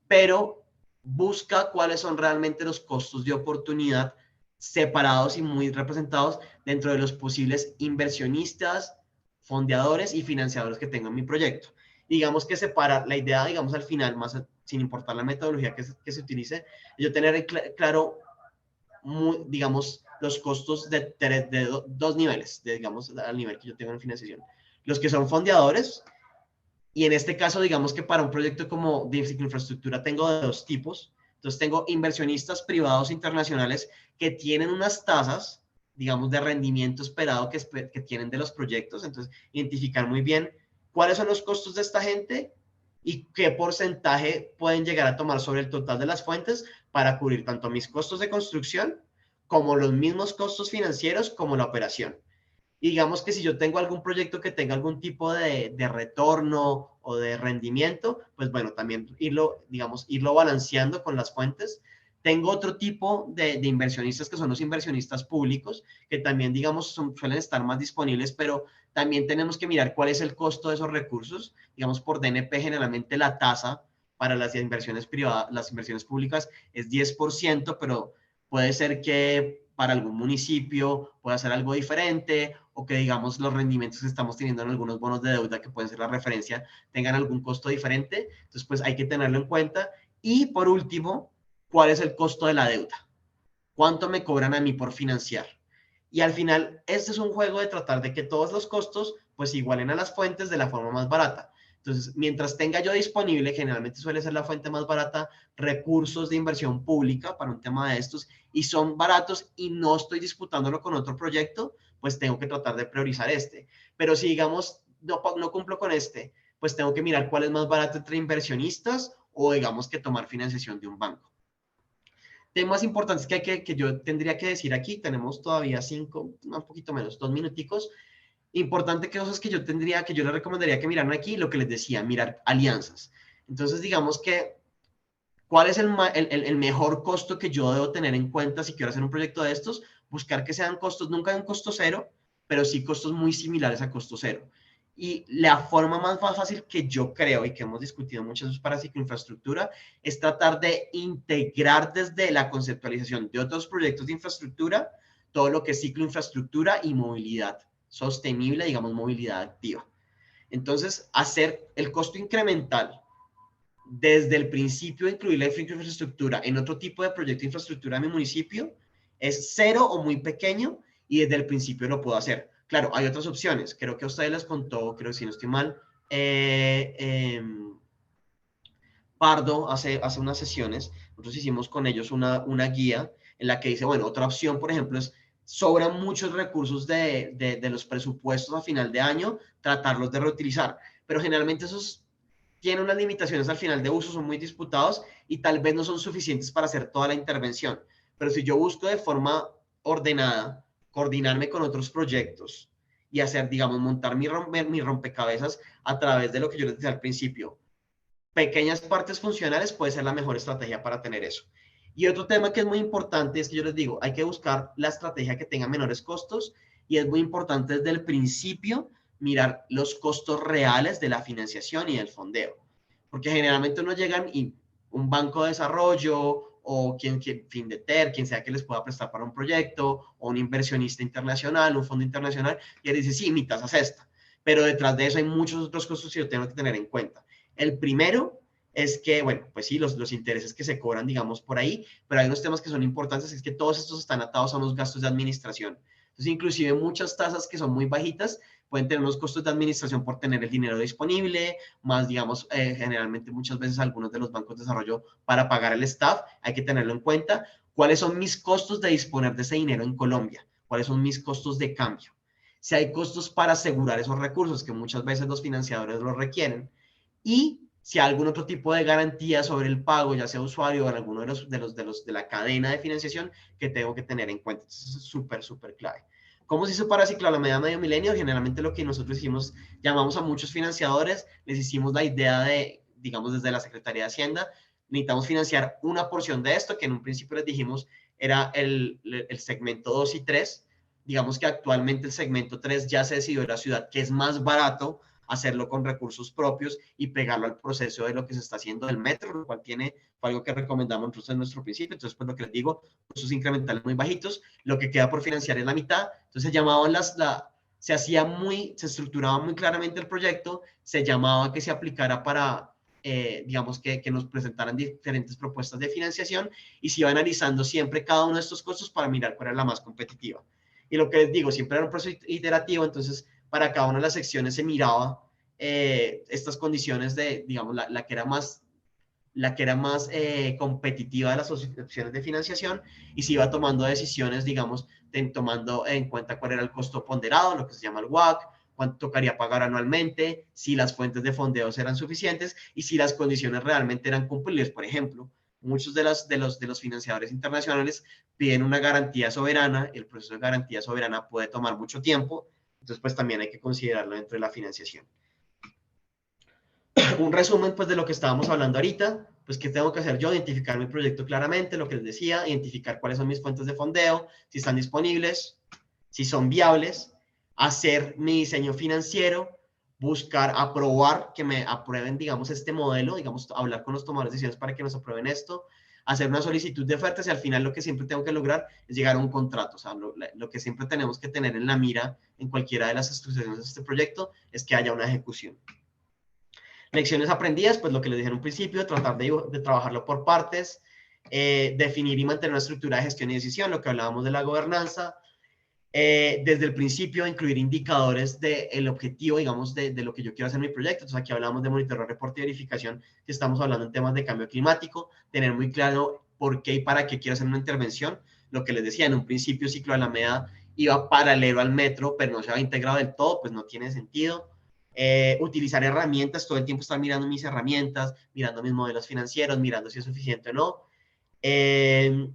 pero busca cuáles son realmente los costos de oportunidad separados y muy representados dentro de los posibles inversionistas, fondeadores y financiadores que tengo en mi proyecto. Digamos que separa la idea, digamos al final, más sin importar la metodología que se utilice, yo tener claro digamos, los costos de dos niveles, digamos, al nivel que yo tengo en financiación. Los que son fondeadores, y en este caso, digamos que para un proyecto como de infraestructura tengo de dos tipos. Entonces, tengo inversionistas privados internacionales que tienen unas tasas, digamos, de rendimiento esperado que tienen de los proyectos. Entonces, identificar muy bien cuáles son los costos de esta gente y qué porcentaje pueden llegar a tomar sobre el total de las fuentes para cubrir tanto mis costos de construcción como los mismos costos financieros como la operación. Y digamos que si yo tengo algún proyecto que tenga algún tipo de retorno o de rendimiento, pues bueno, también irlo balanceando con las fuentes. Tengo otro tipo de inversionistas que son los inversionistas públicos, que también, digamos, suelen estar más disponibles, pero también tenemos que mirar cuál es el costo de esos recursos. Digamos, por DNP, generalmente la tasa para las inversiones privadas, las inversiones públicas es 10%, pero puede ser que para algún municipio pueda ser algo diferente o que digamos los rendimientos que estamos teniendo en algunos bonos de deuda que pueden ser la referencia tengan algún costo diferente. Entonces, pues hay que tenerlo en cuenta. Y por último, ¿cuál es el costo de la deuda? ¿Cuánto me cobran a mí por financiar? Y al final, este es un juego de tratar de que todos los costos pues igualen a las fuentes de la forma más barata. Entonces, mientras tenga yo disponible, generalmente suele ser la fuente más barata, recursos de inversión pública para un tema de estos, y son baratos y no estoy disputándolo con otro proyecto, pues tengo que tratar de priorizar este. Pero si, digamos, no cumplo con este, pues tengo que mirar cuál es más barato entre inversionistas o, digamos, que tomar financiación de un banco. Temas importantes que yo tendría que decir aquí, tenemos todavía un poquito menos, 2 minuticos. Importante que cosas que yo les recomendaría que miraran aquí, lo que les decía, mirar alianzas. Entonces, digamos que, ¿cuál es el mejor costo que yo debo tener en cuenta si quiero hacer un proyecto de estos? Buscar que sean costos, nunca un costo cero, pero sí costos muy similares a costo cero. Y la forma más fácil que yo creo y que hemos discutido muchas veces para cicloinfraestructura es tratar de integrar desde la conceptualización de otros proyectos de infraestructura todo lo que es cicloinfraestructura y movilidad sostenible, digamos, movilidad activa. Entonces, hacer el costo incremental desde el principio de incluir la infraestructura en otro tipo de proyecto de infraestructura de mi municipio es cero o muy pequeño y desde el principio lo puedo hacer. Claro, hay otras opciones. Creo que a ustedes les contó, creo que si no estoy mal, Pardo hace unas sesiones, nosotros hicimos con ellos una guía en la que dice, bueno, otra opción, por ejemplo, es sobran muchos recursos de los presupuestos a final de año, tratarlos de reutilizar. Pero generalmente esos tienen unas limitaciones al final de uso, son muy disputados y tal vez no son suficientes para hacer toda la intervención. Pero si yo busco de forma ordenada, coordinarme con otros proyectos y hacer, digamos, montar mi rompecabezas a través de lo que yo les decía al principio, pequeñas partes funcionales puede ser la mejor estrategia para tener eso. Y otro tema que es muy importante es que yo les digo, hay que buscar la estrategia que tenga menores costos y es muy importante desde el principio mirar los costos reales de la financiación y del fondeo. Porque generalmente no llegan y un banco de desarrollo o Findeter, quien sea que les pueda prestar para un proyecto, o un inversionista internacional, un fondo internacional, y él dice, sí, mi tasa es esta. Pero detrás de eso hay muchos otros costos que yo tengo que tener en cuenta. El primero es que, bueno, pues sí, los intereses que se cobran, digamos, por ahí, pero hay unos temas que son importantes, es que todos estos están atados a unos gastos de administración. Entonces, inclusive muchas tasas que son muy bajitas pueden tener unos costos de administración por tener el dinero disponible, más, digamos, generalmente muchas veces algunos de los bancos de desarrollo para pagar el staff, hay que tenerlo en cuenta. ¿Cuáles son mis costos de disponer de ese dinero en Colombia? ¿Cuáles son mis costos de cambio? Si hay costos para asegurar esos recursos, que muchas veces los financiadores los requieren, y si hay algún otro tipo de garantía sobre el pago, ya sea usuario o en alguno de la cadena de financiación que tengo que tener en cuenta. Eso es súper, súper clave. ¿Cómo se hizo para Cicloalameda Medio Milenio? Generalmente lo que nosotros hicimos, llamamos a muchos financiadores, les hicimos la idea de, digamos, desde la Secretaría de Hacienda, necesitamos financiar una porción de esto, que en un principio les dijimos era el segmento 2 y 3. Digamos que actualmente el segmento 3 ya se decidió en la ciudad, que es más barato hacerlo con recursos propios y pegarlo al proceso de lo que se está haciendo del metro, lo cual fue algo que recomendamos nosotros en nuestro principio. Entonces, pues lo que les digo, costos incrementales muy bajitos, lo que queda por financiar es la mitad. Entonces, se estructuraba muy claramente el proyecto, se llamaba que se aplicara para, digamos, que nos presentaran diferentes propuestas de financiación y se iba analizando siempre cada uno de estos costos para mirar cuál era la más competitiva. Y lo que les digo, siempre era un proceso iterativo, entonces para cada una de las secciones se miraba estas condiciones de, digamos, la que era más competitiva de las opciones de financiación y se iba tomando decisiones, digamos, tomando en cuenta cuál era el costo ponderado, lo que se llama el WACC, cuánto tocaría pagar anualmente, si las fuentes de fondeos eran suficientes y si las condiciones realmente eran cumplibles. Por ejemplo, muchos de los financiadores internacionales piden una garantía soberana, el proceso de garantía soberana puede tomar mucho tiempo, entonces pues también hay que considerarlo dentro de la financiación. Un resumen pues de lo que estábamos hablando ahorita, pues qué tengo que hacer yo, identificar mi proyecto claramente, lo que les decía, identificar cuáles son mis fuentes de fondeo, si están disponibles, si son viables, hacer mi diseño financiero, buscar aprobar, que me aprueben, digamos, este modelo, digamos, hablar con los tomadores de decisiones para que nos aprueben esto, hacer una solicitud de ofertas y al final lo que siempre tengo que lograr es llegar a un contrato. O sea, lo que siempre tenemos que tener en la mira en cualquiera de las estructuras de este proyecto es que haya una ejecución. Lecciones aprendidas, pues lo que les dije en un principio, tratar de trabajarlo por partes, definir y mantener una estructura de gestión y decisión, lo que hablábamos de la gobernanza, Desde el principio, incluir indicadores del objetivo, digamos, de lo que yo quiero hacer en mi proyecto. Entonces, aquí hablamos de monitoreo, reporte y verificación, que estamos hablando en temas de cambio climático, tener muy claro por qué y para qué quiero hacer una intervención. Lo que les decía, en un principio, Ciclo Alameda iba paralelo al metro, pero no se había integrado del todo, pues no tiene sentido. Utilizar herramientas, todo el tiempo estar mirando mis herramientas, mirando mis modelos financieros, mirando si es suficiente o no. Eh,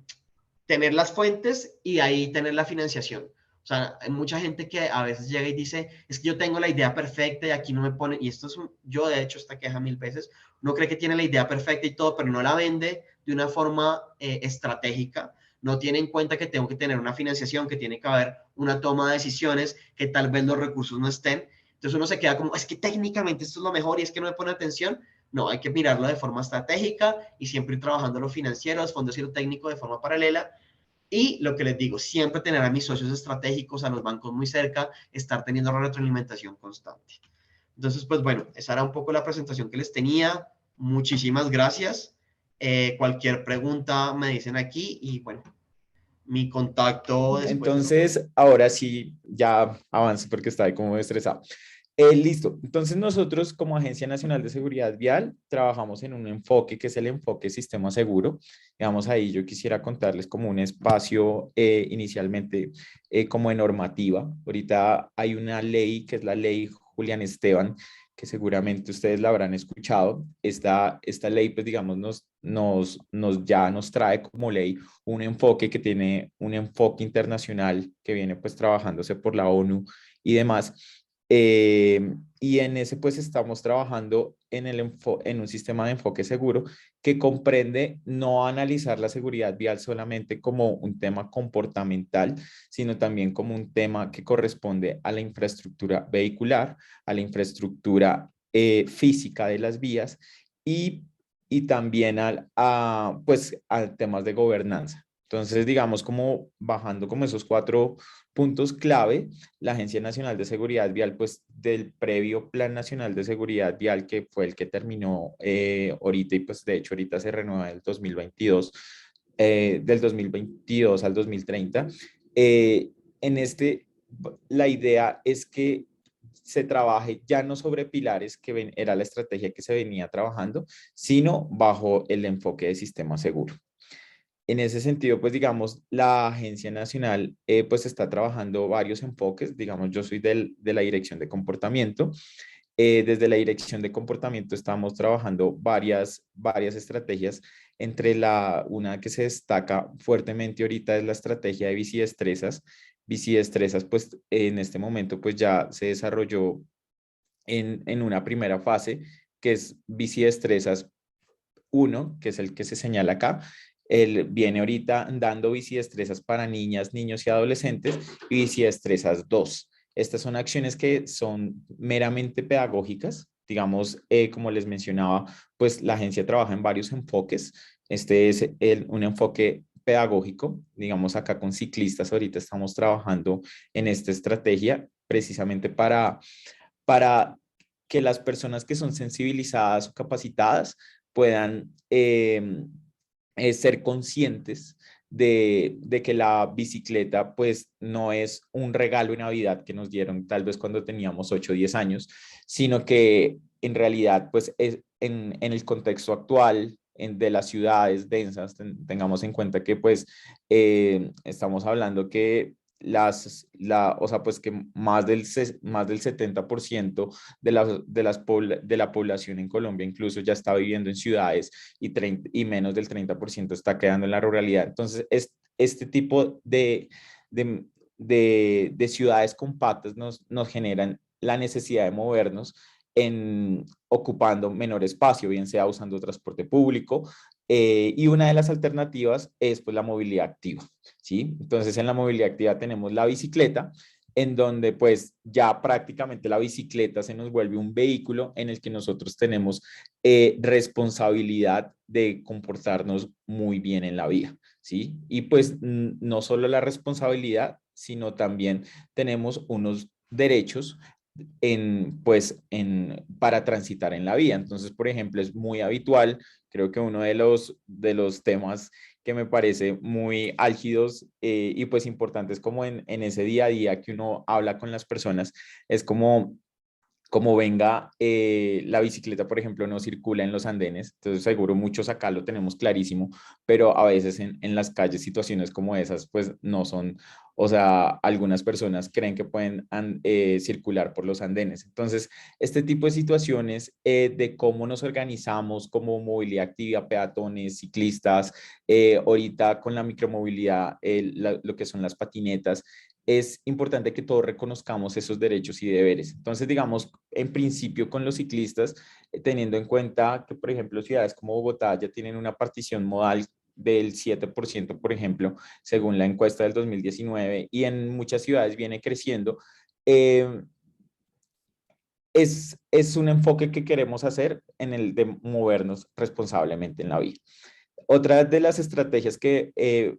Tener las fuentes y ahí tener la financiación. O sea, hay mucha gente que a veces llega y dice, es que yo tengo la idea perfecta y aquí no me pone, y esto es yo de hecho esta queja mil veces, uno cree que tiene la idea perfecta y todo, pero no la vende de una forma estratégica, no tiene en cuenta que tengo que tener una financiación, que tiene que haber una toma de decisiones, que tal vez los recursos no estén. Entonces uno se queda como, es que técnicamente esto es lo mejor y es que no me pone atención. No, hay que mirarlo de forma estratégica y siempre ir trabajando lo financiero, los fondos y lo técnico de forma paralela. Y lo que les digo, siempre tener a mis socios estratégicos, a los bancos muy cerca, estar teniendo retroalimentación constante. Entonces, pues bueno, esa era un poco la presentación que les tenía. Muchísimas gracias. Cualquier pregunta me dicen aquí y bueno, mi contacto después de lo que... Entonces, ahora sí, ya avance porque está ahí como estresado. Listo. Entonces, nosotros como Agencia Nacional de Seguridad Vial trabajamos en un enfoque que es el enfoque sistema seguro. Digamos, ahí yo quisiera contarles como un espacio inicialmente como de normativa. Ahorita hay una ley que es la ley Julián Esteban, que seguramente ustedes la habrán escuchado. Esta ley, pues digamos, ya nos trae como ley un enfoque que tiene un enfoque internacional que viene pues trabajándose por la ONU y demás. Y en ese pues estamos trabajando en un sistema de enfoque seguro que comprende no analizar la seguridad vial solamente como un tema comportamental, sino también como un tema que corresponde a la infraestructura vehicular, a la infraestructura física de las vías y, y también pues, a temas de gobernanza. Entonces, digamos, como bajando como esos 4 puntos clave, la Agencia Nacional de Seguridad Vial, pues del previo Plan Nacional de Seguridad Vial, que fue el que terminó ahorita y pues de hecho ahorita se renueva el 2022, del 2022 al 2030. En este, la idea es que se trabaje ya no sobre pilares, que era la estrategia que se venía trabajando, sino bajo el enfoque de sistema seguro. En ese sentido, pues digamos, la Agencia Nacional pues está trabajando varios enfoques. Digamos, yo soy de la Dirección de Comportamiento. Desde la Dirección de Comportamiento estamos trabajando varias estrategias. Una que se destaca fuertemente ahorita es la estrategia de bicidestrezas. Bicidestrezas, pues en este momento pues ya se desarrolló en una primera fase, que es bicidestrezas 1, que es el que se señala acá. Él viene ahorita dando bicidestrezas para niñas, niños y adolescentes y bicidestrezas 2. Estas son acciones que son meramente pedagógicas. Digamos, como les mencionaba, pues la agencia trabaja en varios enfoques. Este es un enfoque pedagógico. Digamos, acá con ciclistas ahorita estamos trabajando en esta estrategia precisamente para que las personas que son sensibilizadas o capacitadas puedan ser conscientes de que la bicicleta pues no es un regalo de Navidad que nos dieron tal vez cuando teníamos 8 o 10 años, sino que en realidad pues es en el contexto actual de las ciudades densas, tengamos en cuenta que pues estamos hablando que o sea, pues que más del 70% de la población en Colombia incluso ya está viviendo en ciudades y menos del 30% está quedando en la ruralidad. Entonces, este tipo de ciudades compactas nos generan la necesidad de movernos ocupando menor espacio, bien sea usando transporte público, y una de las alternativas es pues la movilidad activa, ¿sí? Entonces en la movilidad activa tenemos la bicicleta, en donde pues ya prácticamente la bicicleta se nos vuelve un vehículo en el que nosotros tenemos responsabilidad de comportarnos muy bien en la vía, ¿sí? Y pues no solo la responsabilidad, sino también tenemos unos derechos para transitar en la vía. Entonces, por ejemplo, es muy habitual, creo que uno de los temas que me parece muy álgidos y pues importantes como en ese día a día que uno habla con las personas, es como venga la bicicleta, por ejemplo, no circula en los andenes, entonces seguro muchos acá lo tenemos clarísimo, pero a veces en las calles situaciones como esas pues no son, o sea, algunas personas creen que pueden circular por los andenes. Entonces, este tipo de situaciones de cómo nos organizamos como movilidad activa, peatones, ciclistas, ahorita con la micromovilidad, lo que son las patinetas, es importante que todos reconozcamos esos derechos y deberes. Entonces, digamos, en principio con los ciclistas, teniendo en cuenta que, por ejemplo, ciudades como Bogotá ya tienen una partición modal del 7%, por ejemplo, según la encuesta del 2019, y en muchas ciudades viene creciendo, eh, es un enfoque que queremos hacer en el de movernos responsablemente en la vía. Otra de las estrategias que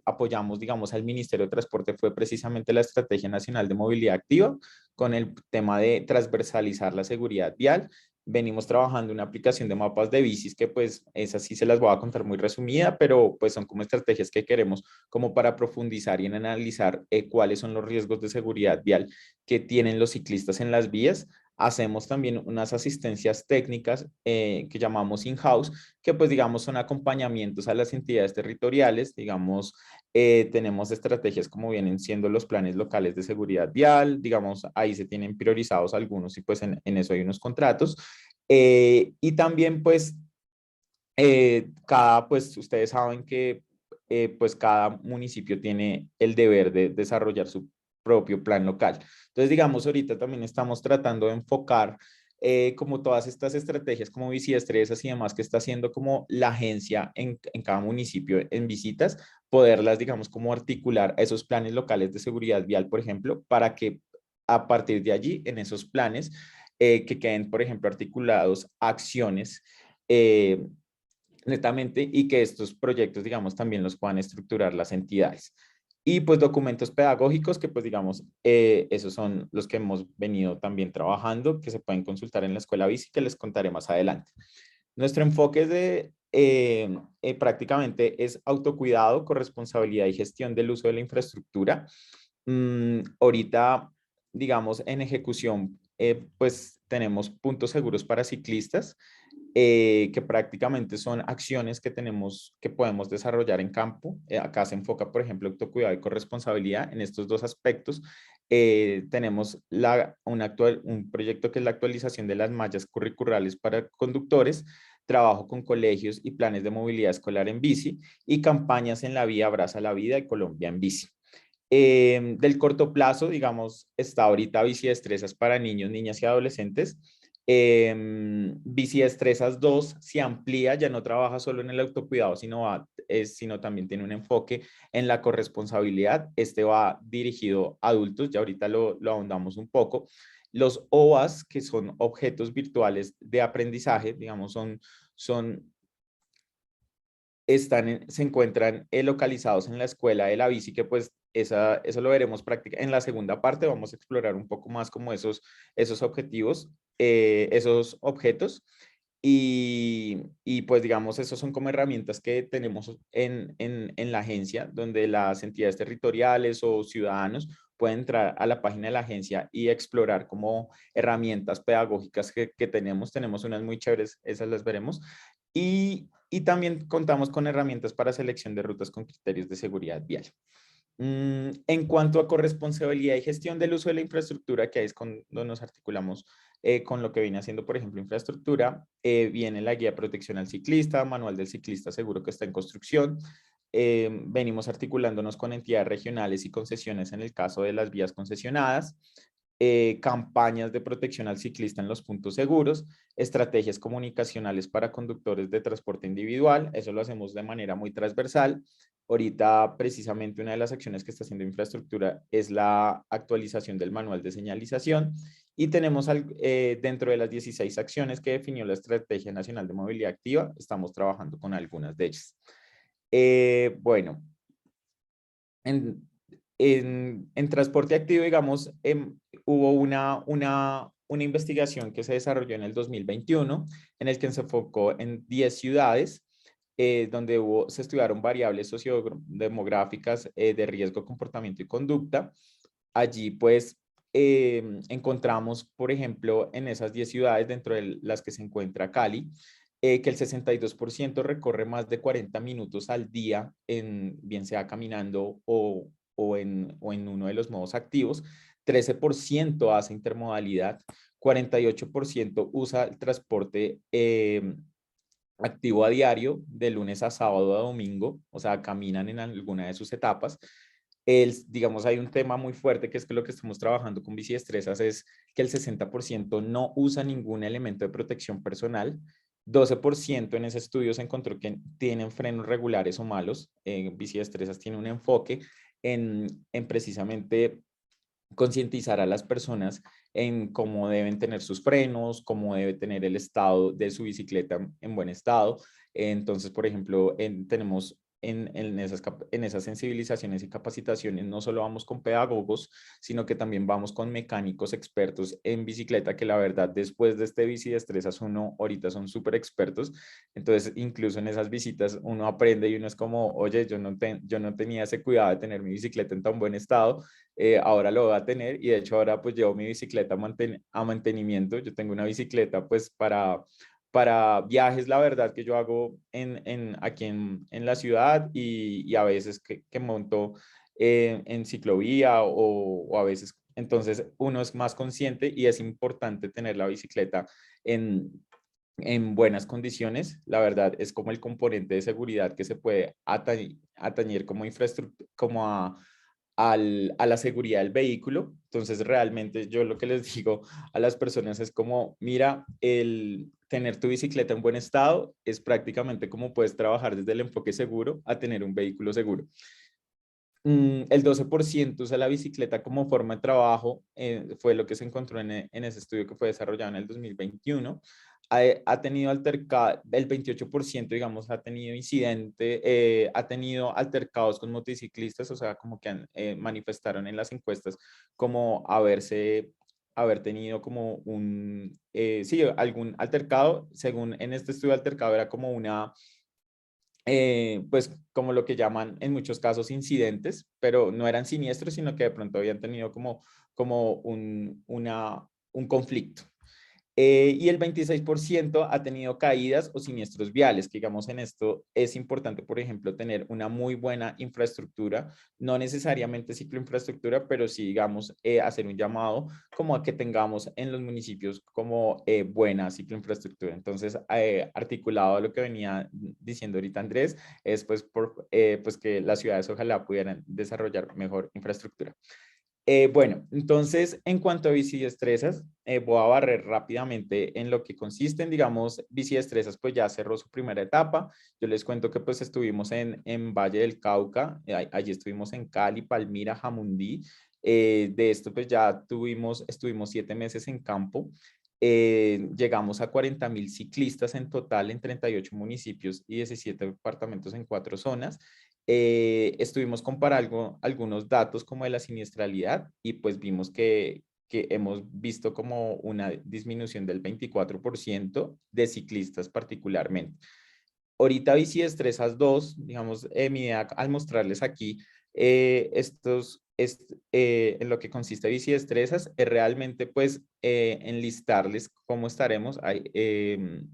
apoyamos, digamos, al Ministerio de Transporte fue precisamente la Estrategia Nacional de Movilidad Activa con el tema de transversalizar la seguridad vial. Venimos trabajando una aplicación de mapas de bicis que pues esas sí se las voy a contar muy resumida, pero pues son como estrategias que queremos como para profundizar y en analizar cuáles son los riesgos de seguridad vial que tienen los ciclistas en las vías. Hacemos también unas asistencias técnicas que llamamos in-house, que pues digamos son acompañamientos a las entidades territoriales, digamos, tenemos estrategias como vienen siendo los planes locales de seguridad vial, digamos, ahí se tienen priorizados algunos y pues en eso hay unos contratos. Y también pues pues ustedes saben que pues cada municipio tiene el deber de desarrollar su propio plan local. Entonces, digamos, ahorita también estamos tratando de enfocar como todas estas estrategias como biciestresas y demás que está haciendo como la agencia en cada municipio en visitas, poderlas, digamos, como articular a esos planes locales de seguridad vial, por ejemplo, para que a partir de allí, en esos planes, que queden, por ejemplo, articulados acciones netamente y que estos proyectos, digamos, también los puedan estructurar las entidades. Y pues documentos pedagógicos que pues digamos, esos son los que hemos venido también trabajando, que se pueden consultar en la Escuela Bici, que les contaré más adelante. Nuestro enfoque prácticamente es autocuidado, corresponsabilidad y gestión del uso de la infraestructura. Ahorita, digamos, en ejecución, pues tenemos puntos seguros para ciclistas, que prácticamente son acciones que tenemos, que podemos desarrollar en campo. Acá se enfoca, por ejemplo, autocuidado y corresponsabilidad en estos dos aspectos. Tenemos un proyecto que es la actualización de las mallas curriculares para conductores, trabajo con colegios y planes de movilidad escolar en bici y campañas en la vía Abraza la Vida y Colombia en bici. Del corto plazo, digamos, está ahorita Bici Destrezas para niños, niñas y adolescentes. Bici Destrezas 2 se amplía, ya no trabaja solo en el autocuidado, sino también tiene un enfoque en la corresponsabilidad. Este va dirigido a adultos, ya ahorita lo ahondamos un poco. Los OAS, que son objetos virtuales de aprendizaje, digamos, se encuentran localizados en la escuela de la bici, que pues eso lo veremos en la segunda parte. Vamos a explorar un poco más como esos objetivos, esos objetos. Y pues digamos, esos son como herramientas que tenemos en la agencia, donde las entidades territoriales o ciudadanos pueden entrar a la página de la agencia y explorar como herramientas pedagógicas que tenemos. Tenemos unas muy chéveres, esas las veremos. Y también contamos con herramientas para selección de rutas con criterios de seguridad vial. En cuanto a corresponsabilidad y gestión del uso de la infraestructura, que es cuando nos articulamos con lo que viene haciendo, por ejemplo, infraestructura, viene la guía de protección al ciclista, manual del ciclista seguro que está en construcción. Venimos articulándonos con entidades regionales y concesiones en el caso de las vías concesionadas, campañas de protección al ciclista en los puntos seguros, estrategias comunicacionales para conductores de transporte individual, eso lo hacemos de manera muy transversal. Ahorita, precisamente, una de las acciones que está haciendo infraestructura es la actualización del manual de señalización y tenemos dentro de las 16 acciones que definió la Estrategia Nacional de Movilidad Activa, estamos trabajando con algunas de ellas. Bueno, en transporte activo, digamos, hubo una investigación que se desarrolló en el 2021, en el que se enfocó en 10 ciudades, donde se estudiaron variables sociodemográficas de riesgo, comportamiento y conducta. Allí, pues, encontramos, por ejemplo, en esas 10 ciudades, dentro de las que se encuentra Cali, que el 62% recorre más de 40 minutos al día, bien sea caminando o en uno de los modos activos. 13% hace intermodalidad, 48% usa el transporte activo a diario, de lunes a sábado a domingo, o sea, caminan en alguna de sus etapas. Digamos, hay un tema muy fuerte que es que lo que estamos trabajando con Bicidestrezas es que el 60% no usa ningún elemento de protección personal. 12% en ese estudio se encontró que tienen frenos regulares o malos. Bicidestrezas tiene un enfoque en precisamente concientizar a las personas en cómo deben tener sus frenos, cómo debe tener el estado de su bicicleta en buen estado. Entonces, por ejemplo, tenemos en esas sensibilizaciones y capacitaciones, no solo vamos con pedagogos, sino que también vamos con mecánicos expertos en bicicleta, que la verdad, después de este Bicidestrezas, uno ahorita son súper expertos. Entonces, incluso en esas visitas uno aprende y uno es como, oye, yo no tenía ese cuidado de tener mi bicicleta en tan buen estado. Ahora lo voy a tener, y de hecho ahora pues llevo mi bicicleta a mantenimiento. Yo tengo una bicicleta pues para viajes, la verdad, que yo hago aquí en la ciudad, y a veces que monto en ciclovía o a veces. Entonces uno es más consciente y es importante tener la bicicleta en buenas condiciones. La verdad es como el componente de seguridad que se puede atañer como infraestructura, como a la seguridad del vehículo. Entonces, realmente yo lo que les digo a las personas es como, mira, el tener tu bicicleta en buen estado es prácticamente como puedes trabajar desde el enfoque seguro a tener un vehículo seguro. El 12% usa la bicicleta como forma de trabajo, fue lo que se encontró en ese estudio que fue desarrollado en el 2021. Ha tenido altercado, el 28%, digamos, ha tenido ha tenido altercados con motociclistas, o sea, como que manifestaron en las encuestas como haber tenido como sí, algún altercado. Según en este estudio, altercado era como pues como lo que llaman en muchos casos incidentes, pero no eran siniestros, sino que de pronto habían tenido como un conflicto. Y el 26% ha tenido caídas o siniestros viales, que digamos en esto es importante, por ejemplo, tener una muy buena infraestructura, no necesariamente cicloinfraestructura, pero sí, digamos, hacer un llamado como a que tengamos en los municipios como buena cicloinfraestructura. Entonces, articulado a lo que venía diciendo ahorita Andrés, es pues que las ciudades ojalá pudieran desarrollar mejor infraestructura. Bueno, entonces, en cuanto a bicidestrezas, voy a barrer rápidamente en lo que consisten. Digamos, bicidestrezas pues ya cerró su primera etapa. Yo les cuento que pues estuvimos en Valle del Cauca, allí estuvimos en Cali, Palmira, Jamundí. De esto pues ya estuvimos 7 meses en campo. Llegamos a 40.000 ciclistas en total en 38 municipios y 17 departamentos en 4 zonas. Estuvimos comparando algunos datos como de la siniestralidad, y pues vimos que hemos visto como una disminución del 24% de ciclistas particularmente. Ahorita Bicidestrezas 2, digamos, mi idea al mostrarles aquí en lo que consiste Bicidestrezas es realmente pues enlistarles cómo estaremos.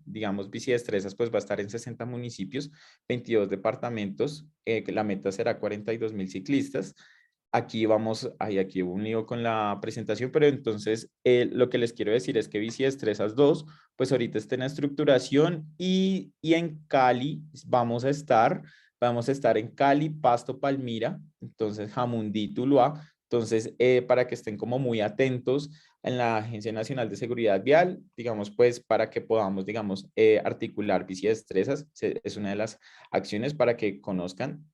Digamos, Bicidestrezas pues va a estar en 60 municipios, 22 departamentos, la meta será 42.000 ciclistas. Aquí aquí hubo un lío con la presentación, pero entonces lo que les quiero decir es que Bicidestrezas 2, pues ahorita está en estructuración, y en Cali vamos a estar en Cali, Pasto, Palmira, entonces Jamundí, Tuluá. Entonces, para que estén como muy atentos en la Agencia Nacional de Seguridad Vial, digamos, pues para que podamos, digamos, articular Bicidestrezas, es una de las acciones para que conozcan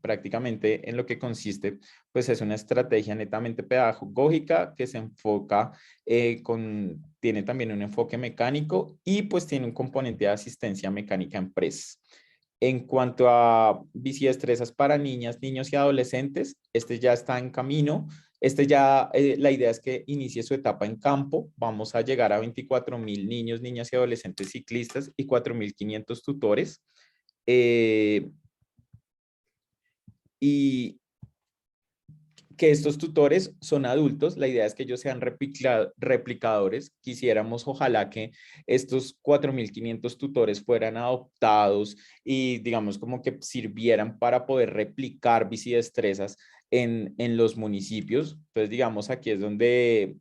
prácticamente en lo que consiste. Pues es una estrategia netamente pedagógica que se enfoca tiene también un enfoque mecánico, y pues tiene un componente de asistencia mecánica a empresas. En cuanto a bicidestrezas para niñas, niños y adolescentes, este ya está en camino. Este ya, la idea es que inicie su etapa en campo. Vamos a llegar a 24.000 niños, niñas y adolescentes ciclistas y 4.500 tutores. Y que estos tutores son adultos, la idea es que ellos sean replicadores. Quisiéramos, ojalá, que estos 4.500 tutores fueran adoptados y, digamos, como que sirvieran para poder replicar bicidestrezas en los municipios. Entonces, digamos, aquí es donde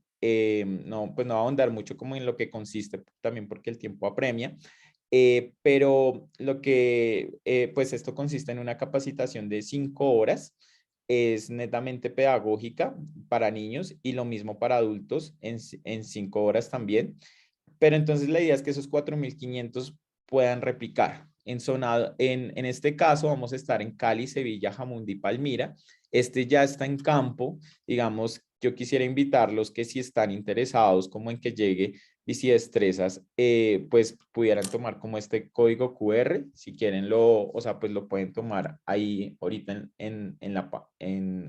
no, pues no va a ahondar mucho como en lo que consiste, también porque el tiempo apremia. Pero lo que, pues esto consiste en una capacitación de 5 horas, es netamente pedagógica para niños y lo mismo para adultos en 5 horas también. Pero entonces la idea es que esos 4.500 puedan replicar. En este caso vamos a estar en Cali, Sevilla, Jamundí, Palmira. Este ya está en campo. Digamos, yo quisiera invitarlos que si están interesados como en que llegue Bicidestrezas, pues pudieran tomar como este código QR. Si quieren o sea, pues lo pueden tomar ahí ahorita en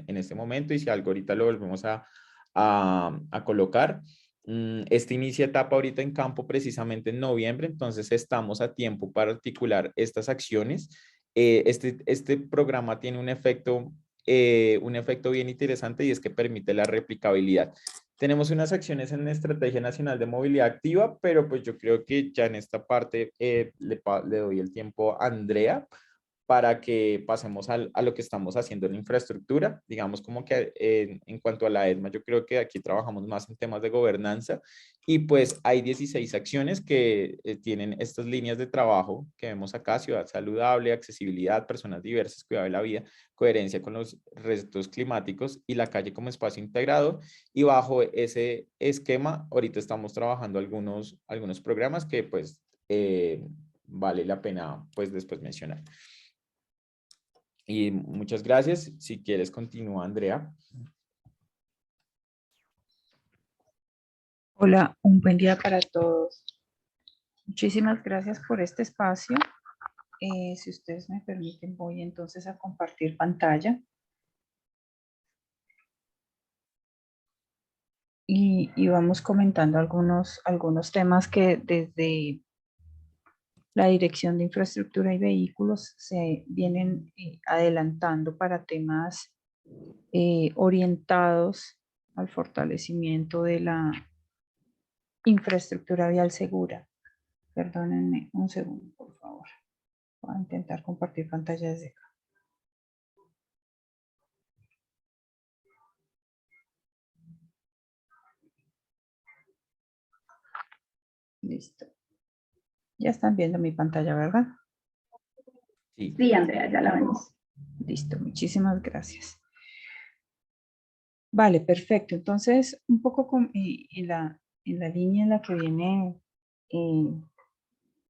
este momento, y si algo ahorita lo volvemos a colocar. Este inicia etapa ahorita en campo precisamente en noviembre, entonces estamos a tiempo para articular estas acciones. Este programa tiene un efecto bien interesante, y es que permite la replicabilidad. Tenemos unas acciones en la Estrategia Nacional de Movilidad Activa, pero pues yo creo que ya en esta parte le doy el tiempo a Andrea para que pasemos a lo que estamos haciendo en la infraestructura. Digamos como que en cuanto a la ESMA, yo creo que aquí trabajamos más en temas de gobernanza, y pues hay 16 acciones que tienen estas líneas de trabajo que vemos acá: ciudad saludable, accesibilidad, personas diversas, cuidado de la vida, coherencia con los retos climáticos y la calle como espacio integrado. Y bajo ese esquema, ahorita estamos trabajando algunos programas que pues vale la pena pues después mencionar. Y muchas gracias. Si quieres, continúa, Andrea. Hola, un buen día para todos. Muchísimas gracias por este espacio. Si ustedes me permiten, voy entonces a compartir pantalla. Y vamos comentando algunos temas que desde la Dirección de Infraestructura y Vehículos se vienen adelantando para temas orientados al fortalecimiento de la infraestructura vial segura. Perdónenme un segundo, por favor. Voy a intentar compartir pantalla desde acá. Listo. Ya están viendo mi pantalla, ¿verdad? Sí. Sí, Andrea, ya la vemos. Listo, muchísimas gracias. Vale, perfecto. Entonces, un poco en la línea en la que viene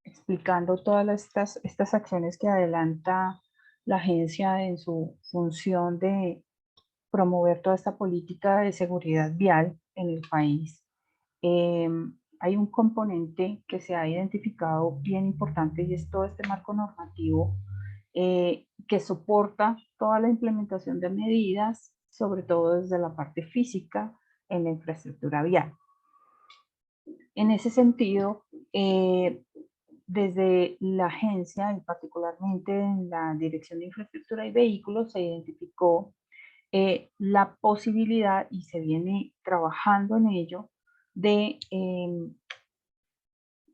explicando todas estas acciones que adelanta la agencia en su función de promover toda esta política de seguridad vial en el país. Hay un componente que se ha identificado bien importante, y es todo este marco normativo que soporta toda la implementación de medidas, sobre todo desde la parte física en la infraestructura vial. En ese sentido, desde la agencia, y particularmente en la Dirección de Infraestructura y Vehículos, se identificó la posibilidad, y se viene trabajando en ello, de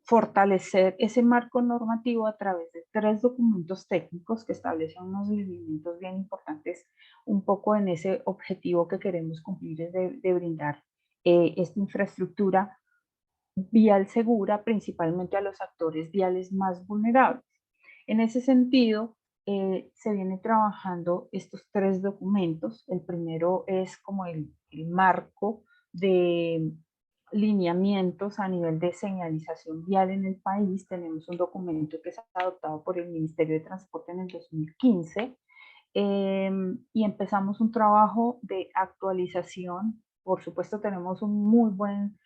fortalecer ese marco normativo a través de 3 documentos técnicos que establecen unos lineamientos bien importantes, un poco en ese objetivo que queremos cumplir, es de brindar esta infraestructura vial segura, principalmente a los actores viales más vulnerables. En ese sentido, se viene trabajando estos 3 documentos. El primero es como el marco de lineamientos a nivel de señalización vial en el país. Tenemos un documento que se ha adoptado por el Ministerio de Transporte en el 2015, y empezamos un trabajo de actualización. Por supuesto, tenemos un muy buen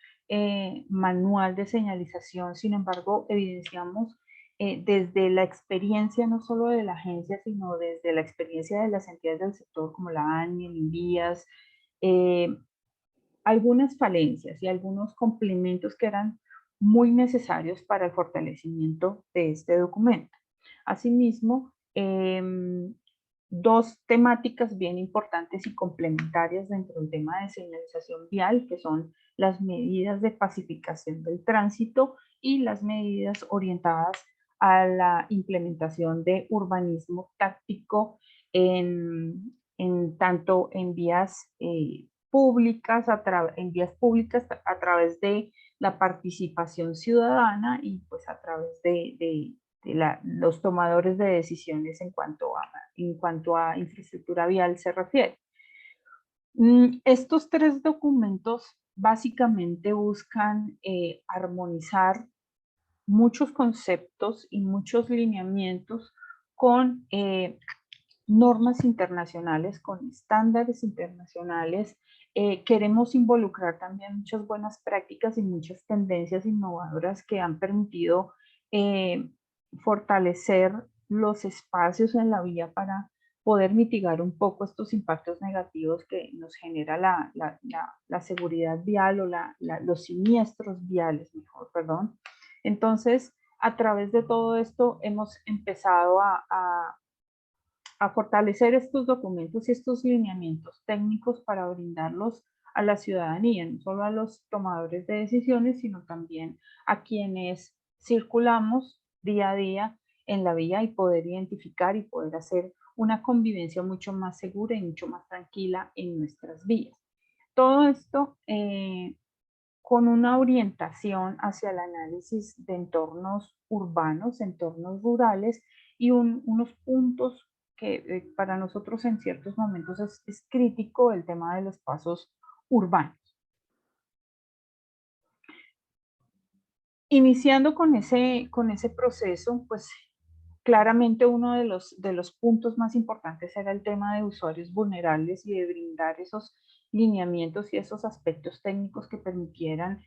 manual de señalización. Sin embargo, evidenciamos desde la experiencia no solo de la agencia, sino desde la experiencia de las entidades del sector como la ANI, el INVIAS, algunas falencias y algunos complementos que eran muy necesarios para el fortalecimiento de este documento. Asimismo, dos temáticas bien importantes y complementarias dentro del tema de señalización vial, que son las medidas de pacificación del tránsito y las medidas orientadas a la implementación de urbanismo táctico tanto en vías públicas, en vías públicas a través de la participación ciudadana y pues a través de los tomadores de decisiones en cuanto a infraestructura vial se refiere. Estos tres documentos básicamente buscan armonizar muchos conceptos y muchos lineamientos con normas internacionales, con estándares internacionales. Queremos involucrar también muchas buenas prácticas y muchas tendencias innovadoras que han permitido fortalecer los espacios en la vía para poder mitigar un poco estos impactos negativos que nos genera la seguridad vial o los siniestros viales, mejor, perdón. Entonces, a través de todo esto hemos empezado a fortalecer estos documentos y estos lineamientos técnicos para brindarlos a la ciudadanía, no solo a los tomadores de decisiones, sino también a quienes circulamos día a día en la vía y poder identificar y poder hacer una convivencia mucho más segura y mucho más tranquila en nuestras vías. Todo esto con una orientación hacia el análisis de entornos urbanos, entornos rurales y unos puntos que para nosotros en ciertos momentos es crítico el tema de los pasos urbanos. Iniciando con ese proceso, pues claramente uno de los puntos más importantes era el tema de usuarios vulnerables y de brindar esos lineamientos y esos aspectos técnicos que permitieran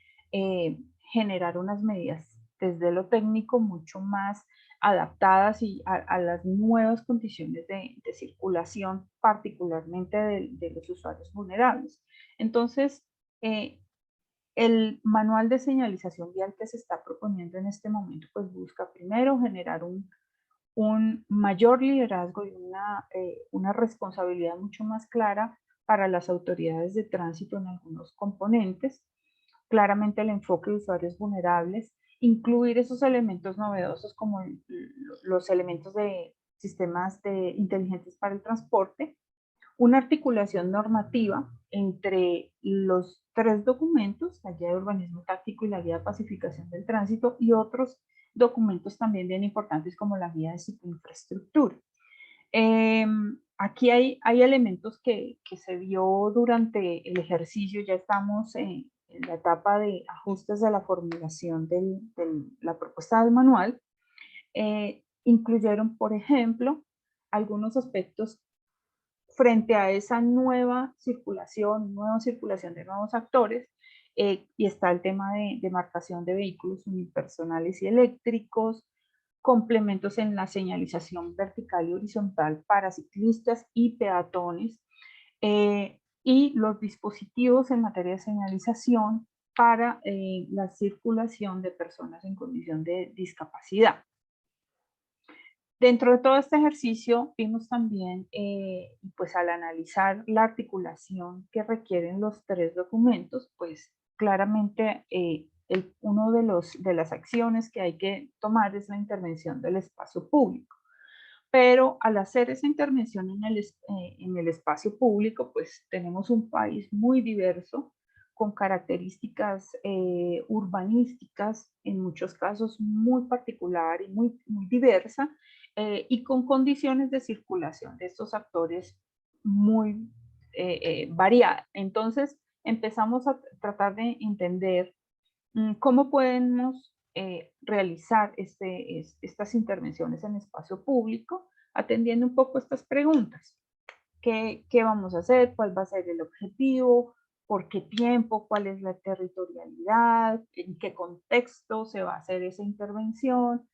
generar unas medidas desde lo técnico mucho más adaptadas y a las nuevas condiciones de circulación, particularmente de los usuarios vulnerables. Entonces, el manual de señalización vial que se está proponiendo en este momento, pues busca primero generar un mayor liderazgo y una responsabilidad mucho más clara para las autoridades de tránsito en algunos componentes, claramente el enfoque de usuarios vulnerables, incluir esos elementos novedosos como los elementos de sistemas inteligentes para el transporte, una articulación normativa entre los tres documentos, la guía de urbanismo táctico y la guía de pacificación del tránsito, y otros documentos también bien importantes como la guía de cicloinfraestructura. Aquí hay elementos que se vio durante el ejercicio, ya estamos en la etapa de ajustes de la formulación de la propuesta del manual. Incluyeron, por ejemplo, algunos aspectos frente a esa nueva circulación de nuevos actores, y está el tema de marcación de vehículos unipersonales y eléctricos, complementos en la señalización vertical y horizontal para ciclistas y peatones, y los dispositivos en materia de señalización para la circulación de personas en condición de discapacidad. Dentro de todo este ejercicio vimos también, pues al analizar la articulación que requieren los tres documentos, pues claramente uno de las acciones que hay que tomar es la intervención del espacio público. Pero al hacer esa intervención en el espacio público, pues tenemos un país muy diverso, con características urbanísticas, en muchos casos muy particular y muy diversa, y con condiciones de circulación de estos actores muy variadas. Entonces empezamos a tratar de entender cómo podemos realizar estas intervenciones en espacio público, atendiendo un poco estas preguntas. ¿Qué vamos a hacer? ¿Cuál va a ser el objetivo? ¿Por qué tiempo? ¿Cuál es la territorialidad? ¿En qué contexto se va a hacer esa intervención?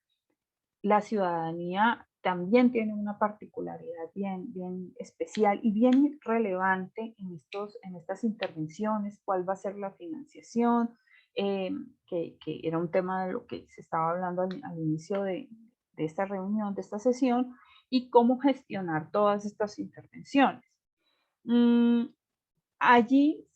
La ciudadanía también tiene una particularidad bien especial y bien relevante en estas intervenciones. ¿Cuál va a ser la financiación? Que era un tema de lo que se estaba hablando al inicio de esta reunión, de esta sesión, y cómo gestionar todas estas intervenciones. Allí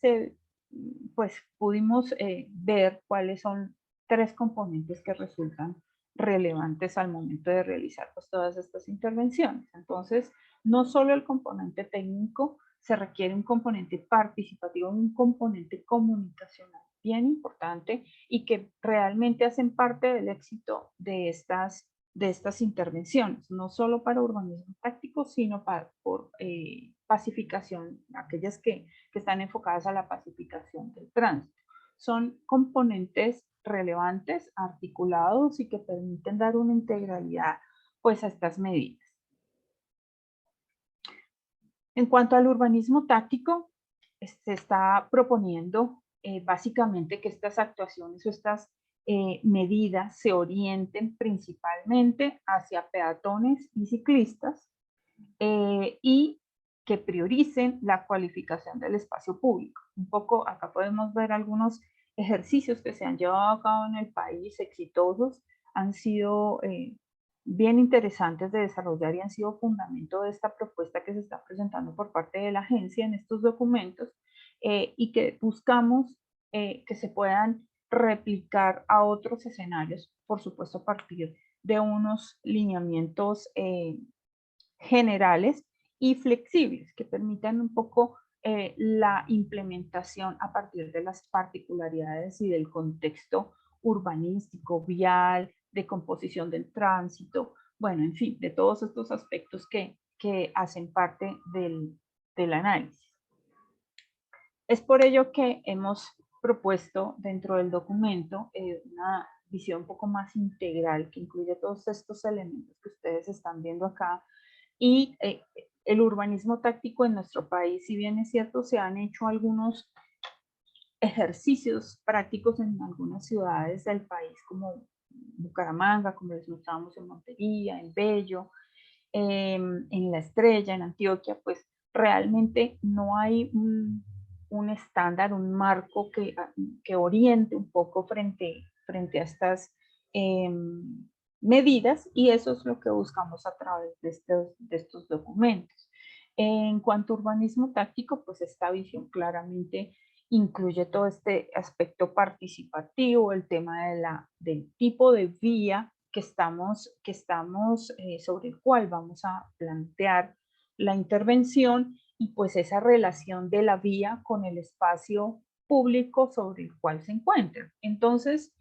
pues pudimos ver cuáles son 3 componentes que resultan relevantes al momento de realizar pues, todas estas intervenciones. Entonces, no solo el componente técnico, se requiere un componente participativo, un componente comunicacional bien importante y que realmente hacen parte del éxito de estas intervenciones, no solo para urbanismo táctico, sino por pacificación, aquellas que están enfocadas a la pacificación del tránsito. Son componentes relevantes, articulados y que permiten dar una integralidad pues, a estas medidas. En cuanto al urbanismo táctico, se está proponiendo básicamente que estas actuaciones o estas medidas se orienten principalmente hacia peatones y ciclistas y que prioricen la cualificación del espacio público. Un poco acá podemos ver algunos ejercicios que se han llevado a cabo en el país, exitosos, han sido bien interesantes de desarrollar y han sido fundamento de esta propuesta que se está presentando por parte de la agencia en estos documentos y que buscamos que se puedan replicar a otros escenarios, por supuesto a partir de unos lineamientos generales y flexibles que permitan un poco la implementación a partir de las particularidades y del contexto urbanístico, vial, de composición del tránsito, bueno, en fin, de todos estos aspectos que hacen parte del análisis. Es por ello que hemos propuesto dentro del documento una visión un poco más integral que incluye todos estos elementos que ustedes están viendo acá. Y el urbanismo táctico en nuestro país, si bien es cierto, se han hecho algunos ejercicios prácticos en algunas ciudades del país, como Bucaramanga, como les mostrábamos en Montería, en Bello, en La Estrella, en Antioquia, pues realmente no hay un estándar, un marco que oriente un poco frente a estas medidas, y eso es lo que buscamos a través de estos documentos. En cuanto a urbanismo táctico, pues esta visión claramente incluye todo este aspecto participativo, el tema del tipo de vía que estamos sobre el cual vamos a plantear la intervención y pues esa relación de la vía con el espacio público sobre el cual se encuentra. Entonces,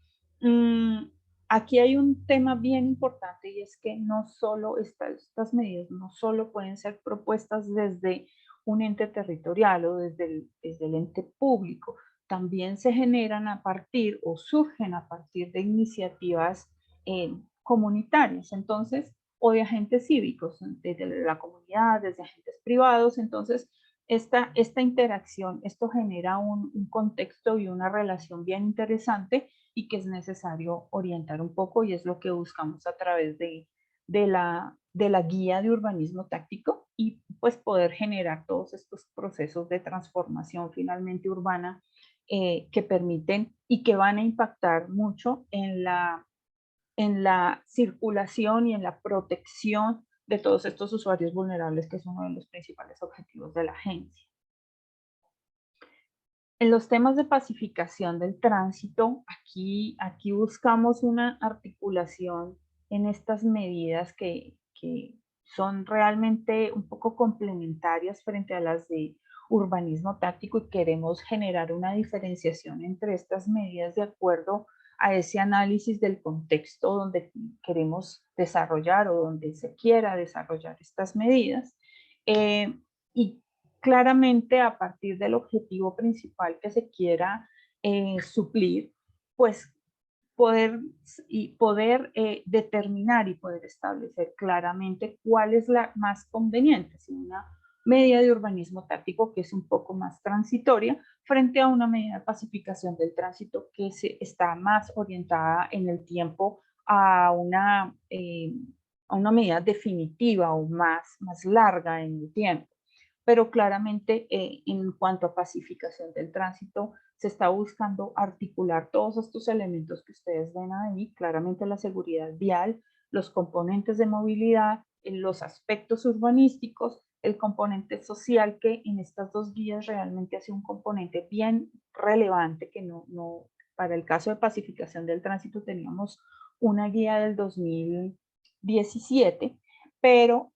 aquí hay un tema bien importante y es que no solo estas medidas no solo pueden ser propuestas desde un ente territorial o desde el ente público, también se generan a partir o surgen a partir de iniciativas comunitarias, entonces, o de agentes cívicos, desde la comunidad, desde agentes privados. Entonces, esta interacción, esto genera un contexto y una relación bien interesante y que es necesario orientar un poco, y es lo que buscamos a través de la guía de urbanismo táctico, y pues poder generar todos estos procesos de transformación finalmente urbana que permiten y que van a impactar mucho en la circulación y en la protección de todos estos usuarios vulnerables, que es uno de los principales objetivos de la agencia. En los temas de pacificación del tránsito, aquí buscamos una articulación en estas medidas que son realmente un poco complementarias frente a las de urbanismo táctico, y queremos generar una diferenciación entre estas medidas de acuerdo a ese análisis del contexto donde queremos desarrollar o donde se quiera desarrollar estas medidas. Y claramente a partir del objetivo principal que se quiera suplir, pues poder determinar y poder establecer claramente cuál es la más conveniente, si una medida de urbanismo táctico que es un poco más transitoria frente a una medida de pacificación del tránsito que está más orientada en el tiempo a una medida definitiva o más larga en el tiempo. Pero claramente en cuanto a pacificación del tránsito, se está buscando articular todos estos elementos que ustedes ven ahí, claramente la seguridad vial, los componentes de movilidad, los aspectos urbanísticos, el componente social, que en estas dos guías realmente hace un componente bien relevante, que para el caso de pacificación del tránsito teníamos una guía del 2017, pero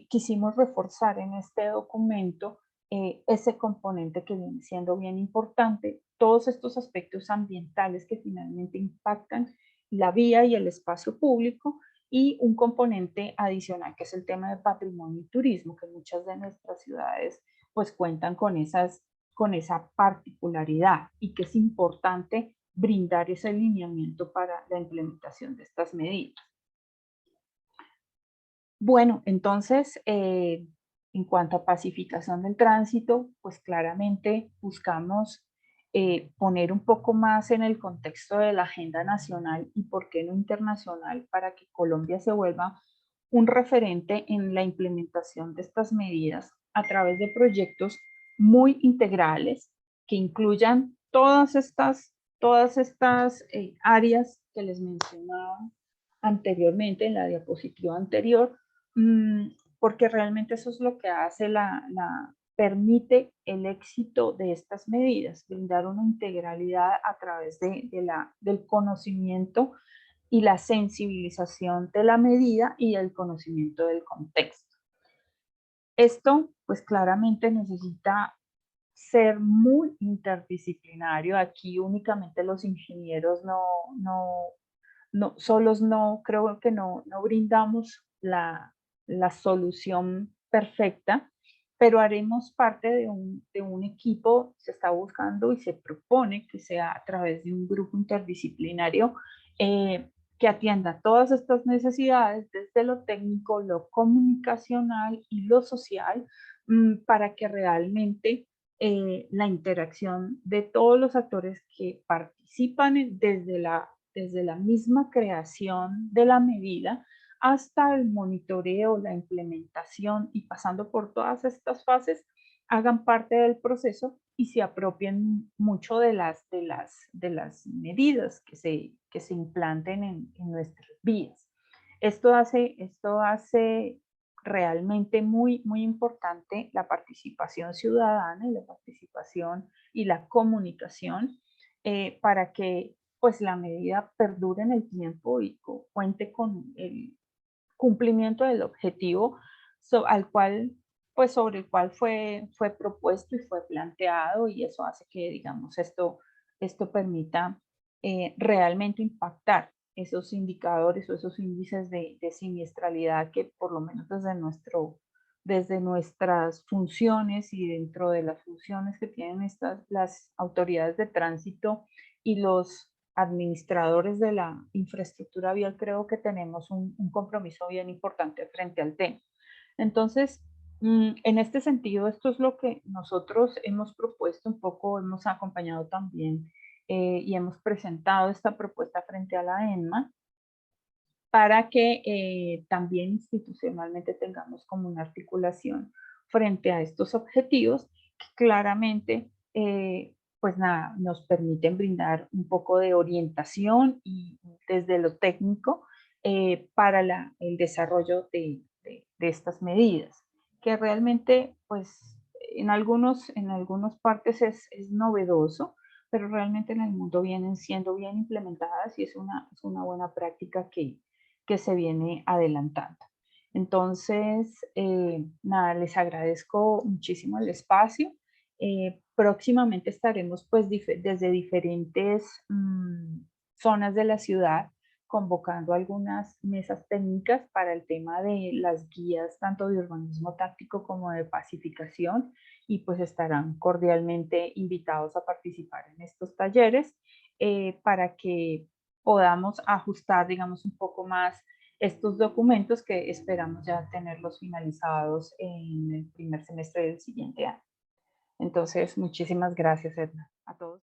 quisimos reforzar en este documento ese componente que viene siendo bien importante, todos estos aspectos ambientales que finalmente impactan la vía y el espacio público, y un componente adicional que es el tema de patrimonio y turismo, que muchas de nuestras ciudades pues cuentan con esa particularidad, y que es importante brindar ese alineamiento para la implementación de estas medidas. Bueno, entonces, en cuanto a pacificación del tránsito, pues claramente buscamos poner un poco más en el contexto de la agenda nacional y por qué no internacional, para que Colombia se vuelva un referente en la implementación de estas medidas a través de proyectos muy integrales que incluyan todas estas áreas que les mencionaba anteriormente en la diapositiva anterior, porque realmente eso es lo que hace permite el éxito de estas medidas, brindar una integralidad a través del conocimiento y la sensibilización de la medida y el conocimiento del contexto. Esto, pues claramente necesita ser muy interdisciplinario. Aquí únicamente los ingenieros solos creo que no brindamos la solución perfecta, pero haremos parte de un equipo. Se está buscando y se propone que sea a través de un grupo interdisciplinario que atienda todas estas necesidades desde lo técnico, lo comunicacional y lo social, para que realmente la interacción de todos los actores que participan desde la misma creación de la medida hasta el monitoreo, la implementación y pasando por todas estas fases, hagan parte del proceso y se apropien mucho de las medidas que se implanten en nuestras vías. Esto hace realmente muy importante la participación ciudadana y la participación y la comunicación, para que pues la medida perdure en el tiempo y cuente con el cumplimiento del objetivo sobre el cual fue propuesto y fue planteado, y eso hace que, digamos, esto permita realmente impactar esos indicadores o esos índices de siniestralidad que, por lo menos desde nuestras funciones y dentro de las funciones que tienen las autoridades de tránsito y los administradores de la infraestructura vial, creo que tenemos un compromiso bien importante frente al tema. Entonces, en este sentido, esto es lo que nosotros hemos propuesto un poco, hemos acompañado también y hemos presentado esta propuesta frente a la ENMA, para que también institucionalmente tengamos como una articulación frente a estos objetivos que claramente pues nada, nos permiten brindar un poco de orientación y desde lo técnico para el desarrollo de estas medidas, que realmente pues en algunas partes es novedoso, pero realmente en el mundo vienen siendo bien implementadas y es una buena práctica que se viene adelantando. Entonces, nada, les agradezco muchísimo el espacio. Próximamente estaremos pues desde diferentes zonas de la ciudad convocando algunas mesas técnicas para el tema de las guías tanto de urbanismo táctico como de pacificación, y pues estarán cordialmente invitados a participar en estos talleres para que podamos ajustar, digamos, un poco más estos documentos, que esperamos ya tenerlos finalizados en el primer semestre del siguiente año. Entonces, muchísimas gracias, Edna, a todos.